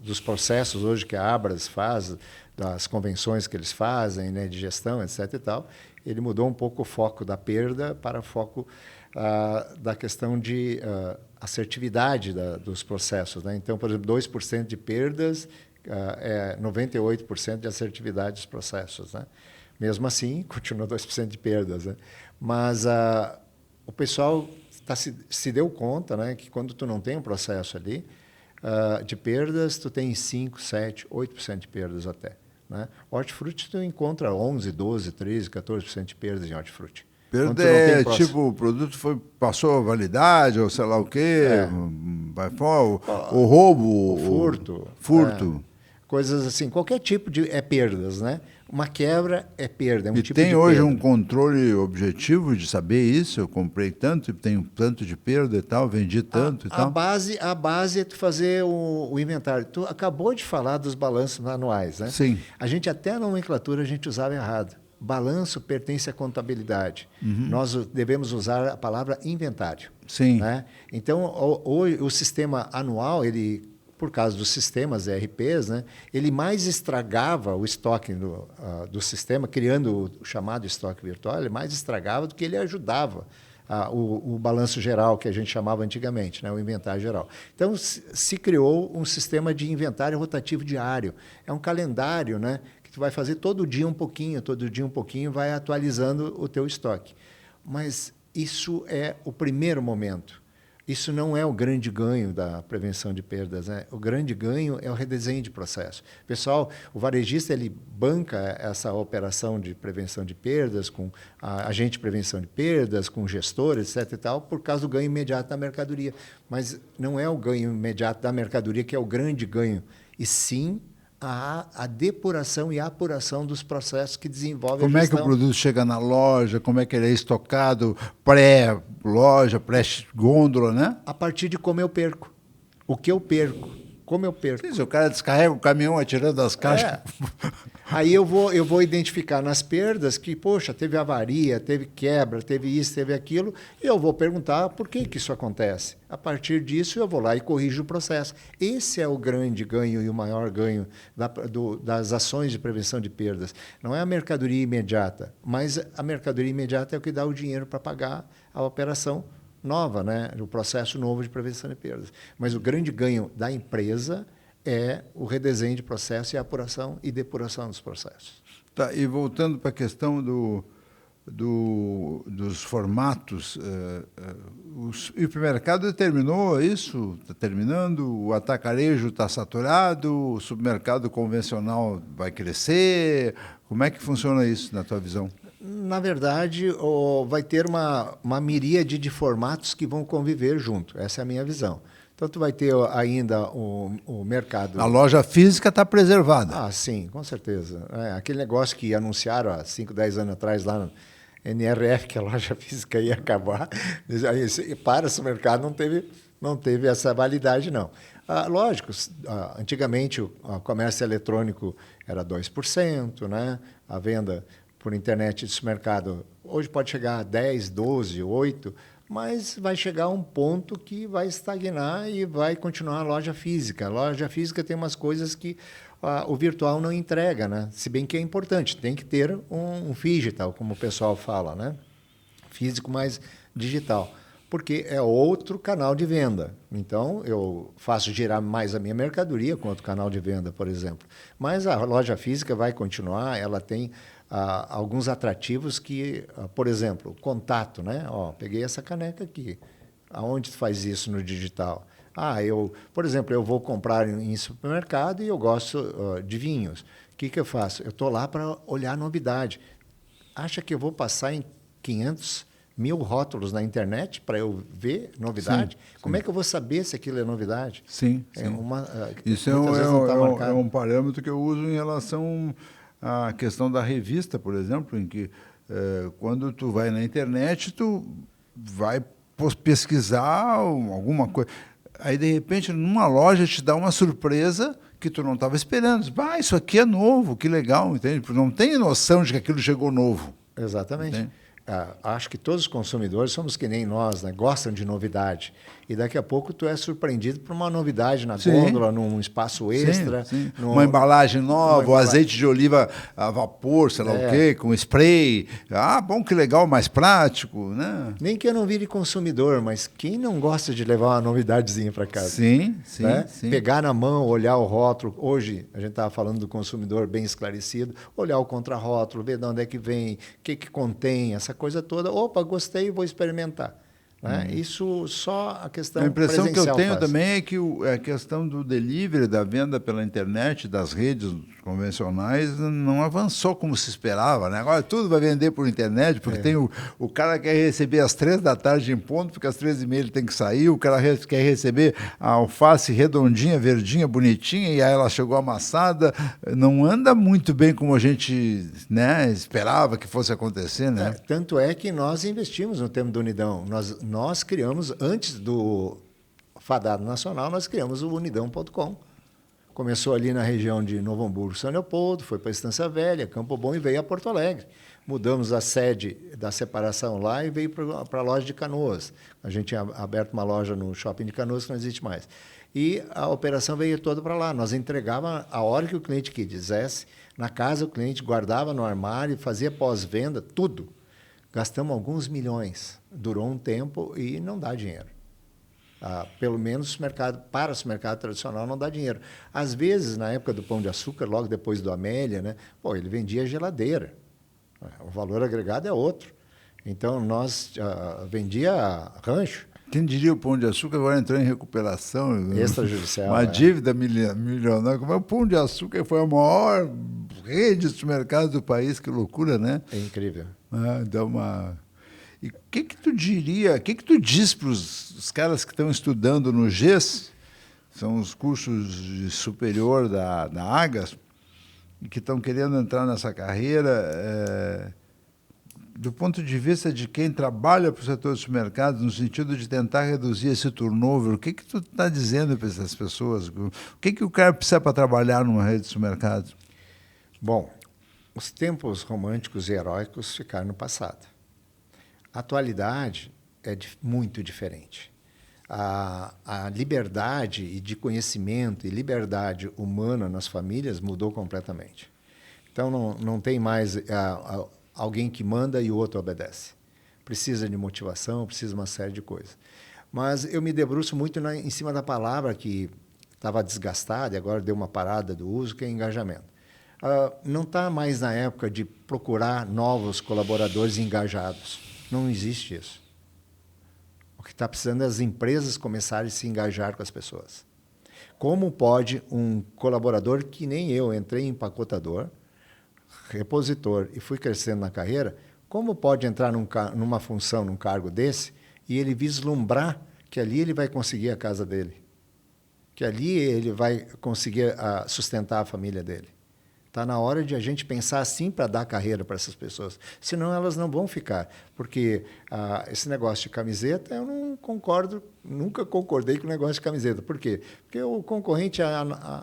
dos processos hoje que a Abras faz, das convenções que eles fazem, né, de gestão, etc. e tal, ele mudou um pouco o foco da perda para o foco da questão de assertividade dos processos, né? Então, por exemplo, 2% de perdas é 98% de assertividade dos processos, né? Mesmo assim, continua 2% de perdas, né? Mas o pessoal se deu conta, né, que quando tu não tem um processo ali de perdas, tu tem 5, 7, 8% de perdas até, né? Hortifruti tu encontra 11, 12, 13, 14% de perdas em hortifruti. Perda tipo, o produto passou a validade, ou sei lá o quê, vai fora, o roubo, o furto. Furto. Coisas assim, qualquer tipo de perdas, né? Uma quebra é perda, é um E tipo tem de hoje perda. um controle objetivo de saber isso? Eu comprei tanto e tenho tanto de perda e tal, vendi tanto e A tal? base é tu fazer o inventário. Tu acabou de falar dos balanços anuais, né? Sim. A gente até a nomenclatura a gente usava errado. Balanço pertence à contabilidade. Nós devemos usar a palavra inventário. Sim. Né? Então, o sistema anual, ele, por causa dos sistemas ERPs, né, ele mais estragava o estoque do sistema, criando o chamado estoque virtual, ele mais estragava do que ele ajudava o balanço geral, que a gente chamava antigamente, né, o inventário geral. Então, se criou um sistema de inventário rotativo diário. É um calendário, né, que tu vai fazer todo dia um pouquinho, vai atualizando o teu estoque. Mas isso é o primeiro momento. Isso não é o grande ganho da prevenção de perdas, né? O grande ganho é o redesenho de processo. Pessoal, o varejista ele banca essa operação de prevenção de perdas com a agente de prevenção de perdas, com gestores, etc. e tal, por causa do ganho imediato da mercadoria. Mas não é o ganho imediato da mercadoria que é o grande ganho, e sim a depuração e a apuração dos processos que desenvolvem Como a é que gestão. o produto chega na loja, como é que ele é estocado, pré-loja, pré-gôndola, né? A partir de como eu perco. O que eu perco. Como eu perco. Se o cara descarrega o caminhão atirando as caixas. Aí eu vou identificar nas perdas que, poxa, teve avaria, teve quebra, teve isso, teve aquilo, e eu vou perguntar por que isso acontece. A partir disso, eu vou lá e corrijo o processo. Esse é o grande ganho e o maior ganho das ações de prevenção de perdas. Não é a mercadoria imediata, mas a mercadoria imediata é o que dá o dinheiro para pagar a operação nova, né? O processo novo de prevenção de perdas. Mas o grande ganho da empresa é o redesenho de processo e a apuração e depuração dos processos. Tá, e voltando para a questão dos formatos, o hipermercado terminou isso? Está terminando? O atacarejo está saturado? O supermercado convencional vai crescer? Como é que funciona isso, na tua visão? Na verdade, vai ter uma miríade de formatos que vão conviver junto. Essa é a minha visão. Então, tu vai ter ainda o mercado... A loja física está preservada. Ah, sim, com certeza. Aquele negócio que anunciaram há 5, 10 anos atrás lá no NRF, que a loja física ia acabar, para o mercado não teve essa validade, não. Lógico, antigamente o comércio eletrônico era 2%, né? A venda por internet desse mercado hoje pode chegar a 10, 12, 8%, mas vai chegar a um ponto que vai estagnar e vai continuar a loja física. A loja física tem umas coisas que o virtual não entrega, né? Se bem que é importante, tem que ter um digital, como o pessoal fala, né? Físico mais digital, porque é outro canal de venda. Então, eu faço girar mais a minha mercadoria com outro canal de venda, por exemplo. Mas a loja física vai continuar, ela tem alguns atrativos que, por exemplo, contato, né? Peguei essa caneca aqui. Aonde tu faz isso no digital? Por exemplo, eu vou comprar em supermercado e eu gosto de vinhos. O que eu faço? Eu estou lá para olhar a novidade. Acha que eu vou passar em 500 mil rótulos na internet para eu ver novidade? Sim, Como sim. é que eu vou saber se aquilo é novidade? Sim, sim. Isso muitas vezes não tá marcado. é um parâmetro que eu uso em relação à questão da revista, por exemplo, em que quando tu vai na internet, tu vai pesquisar alguma coisa. Aí, de repente, numa loja te dá uma surpresa que tu não estava esperando. Isso aqui é novo, que legal, entende? Tu não tem noção de que aquilo chegou novo. Exatamente. Entende? Acho que todos os consumidores somos que nem nós, né? Gostam de novidade. E daqui a pouco tu é surpreendido por uma novidade na gôndola, num espaço extra. Sim. Uma embalagem nova, o azeite de oliva a vapor, sei lá o quê, com spray. Bom, que legal, mais prático, né? Nem que eu não vire consumidor, mas quem não gosta de levar uma novidadezinha para casa? Sim. Pegar na mão, olhar o rótulo. Hoje, a gente estava falando do consumidor bem esclarecido. Olhar o contrarótulo, ver de onde é que vem, o que contém, essa coisa toda. Opa, gostei, vou experimentar. Né? Isso só a questão presencial A impressão que eu tenho faz. também é que a questão do delivery, da venda pela internet, das redes convencionais não avançou como se esperava, né? Agora tudo vai vender por internet, porque tem o cara quer receber às 3 da tarde em ponto, porque às 3h30 ele tem que sair, o cara quer receber a alface redondinha, verdinha, bonitinha, e aí ela chegou amassada. Não anda muito bem como a gente, né, esperava que fosse acontecer, né? Tanto é que nós investimos no tema do Unidão. Nós criamos, antes do Fadado Nacional, nós criamos o Unidão.com. Começou ali na região de Novo Hamburgo, São Leopoldo, foi para a Estância Velha, Campo Bom e veio a Porto Alegre. Mudamos a sede da separação lá e veio para a loja de Canoas. A gente tinha aberto uma loja no shopping de Canoas que não existe mais. E a operação veio toda para lá. Nós entregávamos a hora que o cliente quisesse, na casa o cliente guardava no armário, fazia pós-venda, tudo. Gastamos alguns milhões. Durou um tempo e não dá dinheiro. Pelo menos para o mercado tradicional não dá dinheiro. Às vezes, na época do Pão de Açúcar, logo depois do Amélia, né, ele vendia geladeira. O valor agregado é outro. Então, nós vendia rancho. Quem diria o Pão de Açúcar agora entrou em recuperação. Extrajudicial. Uma dívida milionária. Como é o Pão de Açúcar foi a maior rede de supermercados do país. Que loucura, né? É incrível. Dá uma... E o que tu diria, o que tu diz para os caras que estão estudando no GES, são os cursos de superior da Agas, e que estão querendo entrar nessa carreira, do ponto de vista de quem trabalha para o setor dos supermercados, no sentido de tentar reduzir esse turnover, o que tu está dizendo para essas pessoas? O que o cara precisa para trabalhar numa rede de supermercados? Bom, os tempos românticos e heróicos ficaram no passado. A atualidade é muito diferente. A liberdade de conhecimento e liberdade humana nas famílias mudou completamente. Então, não tem mais alguém que manda e o outro obedece. Precisa de motivação, precisa de uma série de coisas. Mas eu me debruço muito em cima da palavra que estava desgastada e agora deu uma parada do uso, que é engajamento. Não está mais na época de procurar novos colaboradores engajados. Não existe isso. O que está precisando é as empresas começarem a se engajar com as pessoas. Como pode um colaborador que nem eu, entrei em empacotador, repositor e fui crescendo na carreira, como pode entrar numa função, num cargo desse, e ele vislumbrar que ali ele vai conseguir a casa dele, que ali ele vai conseguir sustentar a família dele? Está na hora de a gente pensar assim para dar carreira para essas pessoas. Senão elas não vão ficar. Porque esse negócio de camiseta, eu não concordo, nunca concordei com o negócio de camiseta. Por quê? Porque o concorrente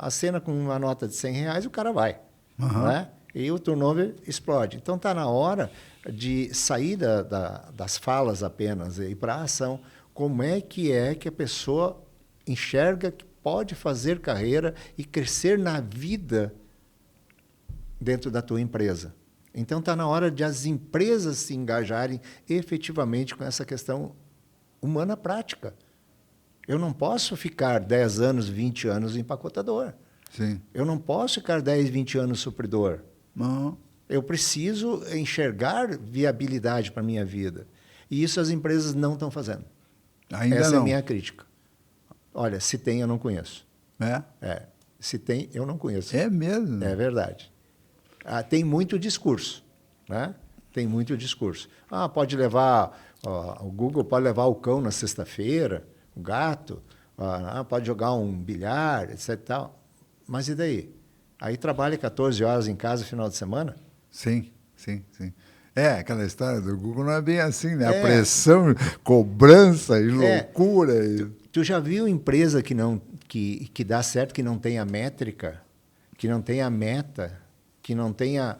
acena com uma nota de R$100 e o cara vai. Uhum. Né? E o turnover explode. Então está na hora de sair das falas apenas e ir para a ação. Como é que a pessoa enxerga que pode fazer carreira e crescer na vida dentro da tua empresa. Então, está na hora de as empresas se engajarem efetivamente com essa questão humana prática. Eu não posso ficar 10 anos, 20 anos empacotador. Sim. Eu não posso ficar 10, 20 anos supridor. Não. Eu preciso enxergar viabilidade para a minha vida. E isso as empresas não estão fazendo. Ainda Essa não. é a minha crítica. Olha, se tem, eu não conheço. Se tem, eu não conheço. É mesmo? É verdade. Tem muito discurso, né? Tem muito discurso. Pode levar, o Google pode levar o cão na sexta-feira, o gato, pode jogar um bilhar, etc. E tal. Mas e daí? Aí trabalha 14 horas em casa no final de semana? Sim. Aquela história do Google não é bem assim, né? A pressão, cobrança e loucura. Tu já viu empresa que dá certo, que não tem a métrica, que não tem a meta, que não tenha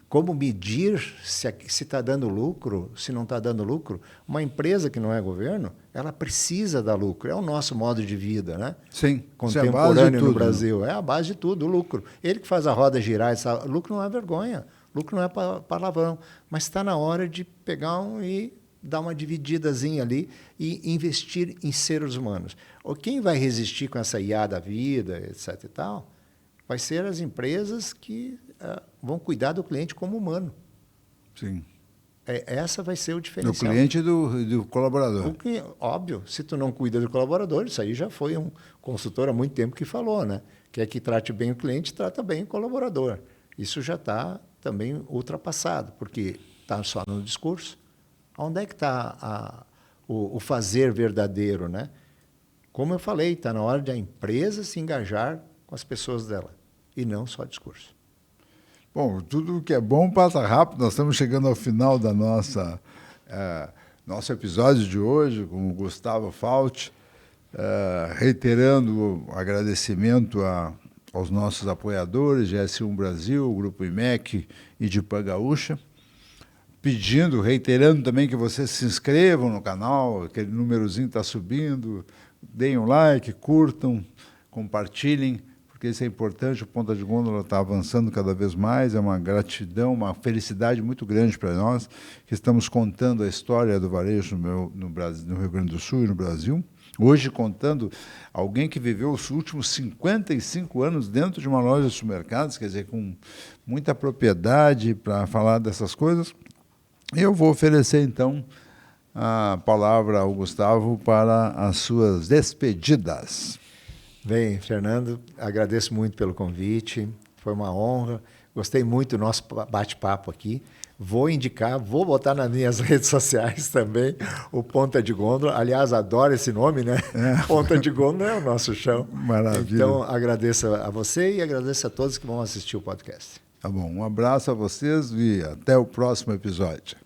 como medir se está dando lucro, se não está dando lucro? Uma empresa que não é governo, ela precisa dar lucro. É o nosso modo de vida, né? Sim. Contemporâneo no Brasil. É a base de tudo, o lucro. Ele que faz a roda girar, lucro não é vergonha, lucro não é palavrão. Mas está na hora de pegar e dar uma divididazinha ali e investir em seres humanos. Quem vai resistir com essa IA da vida, etc. e tal, vai ser as empresas que vão cuidar do cliente como humano. Sim. Essa vai ser o Do diferencial. cliente e do colaborador. Óbvio, se tu não cuida do colaborador, isso aí já foi um consultor há muito tempo que falou, né? Quer que trate bem o cliente, trata bem o colaborador. Isso já está também ultrapassado, porque está só no discurso. Onde é que está o fazer verdadeiro, né? Como eu falei, está na hora de a empresa se engajar com as pessoas dela, e não só discurso. Bom, tudo que é bom passa rápido. Nós estamos chegando ao final da nosso episódio de hoje com o Gustavo Fauci, reiterando o agradecimento aos nossos apoiadores, GS1 Brasil, o Grupo IMEC e de Gaúcha, reiterando também que vocês se inscrevam no canal, aquele númerozinho está subindo, deem um like, curtam, compartilhem, porque isso é importante. O Ponta de Gôndola está avançando cada vez mais, é uma gratidão, uma felicidade muito grande para nós, que estamos contando a história do varejo no Rio Grande do Sul e no Brasil. Hoje contando alguém que viveu os últimos 55 anos dentro de uma loja de supermercados, quer dizer, com muita propriedade para falar dessas coisas. Eu vou oferecer, então, a palavra ao Gustavo para as suas despedidas. Bem, Fernando, agradeço muito pelo convite, foi uma honra, gostei muito do nosso bate-papo aqui. Vou indicar, vou botar nas minhas redes sociais também o Ponta de Gôndola. Aliás, adoro esse nome, né? Ponta de Gôndola é o nosso chão. Maravilha. Então, agradeço a você e agradeço a todos que vão assistir o podcast. Tá bom, um abraço a vocês e até o próximo episódio.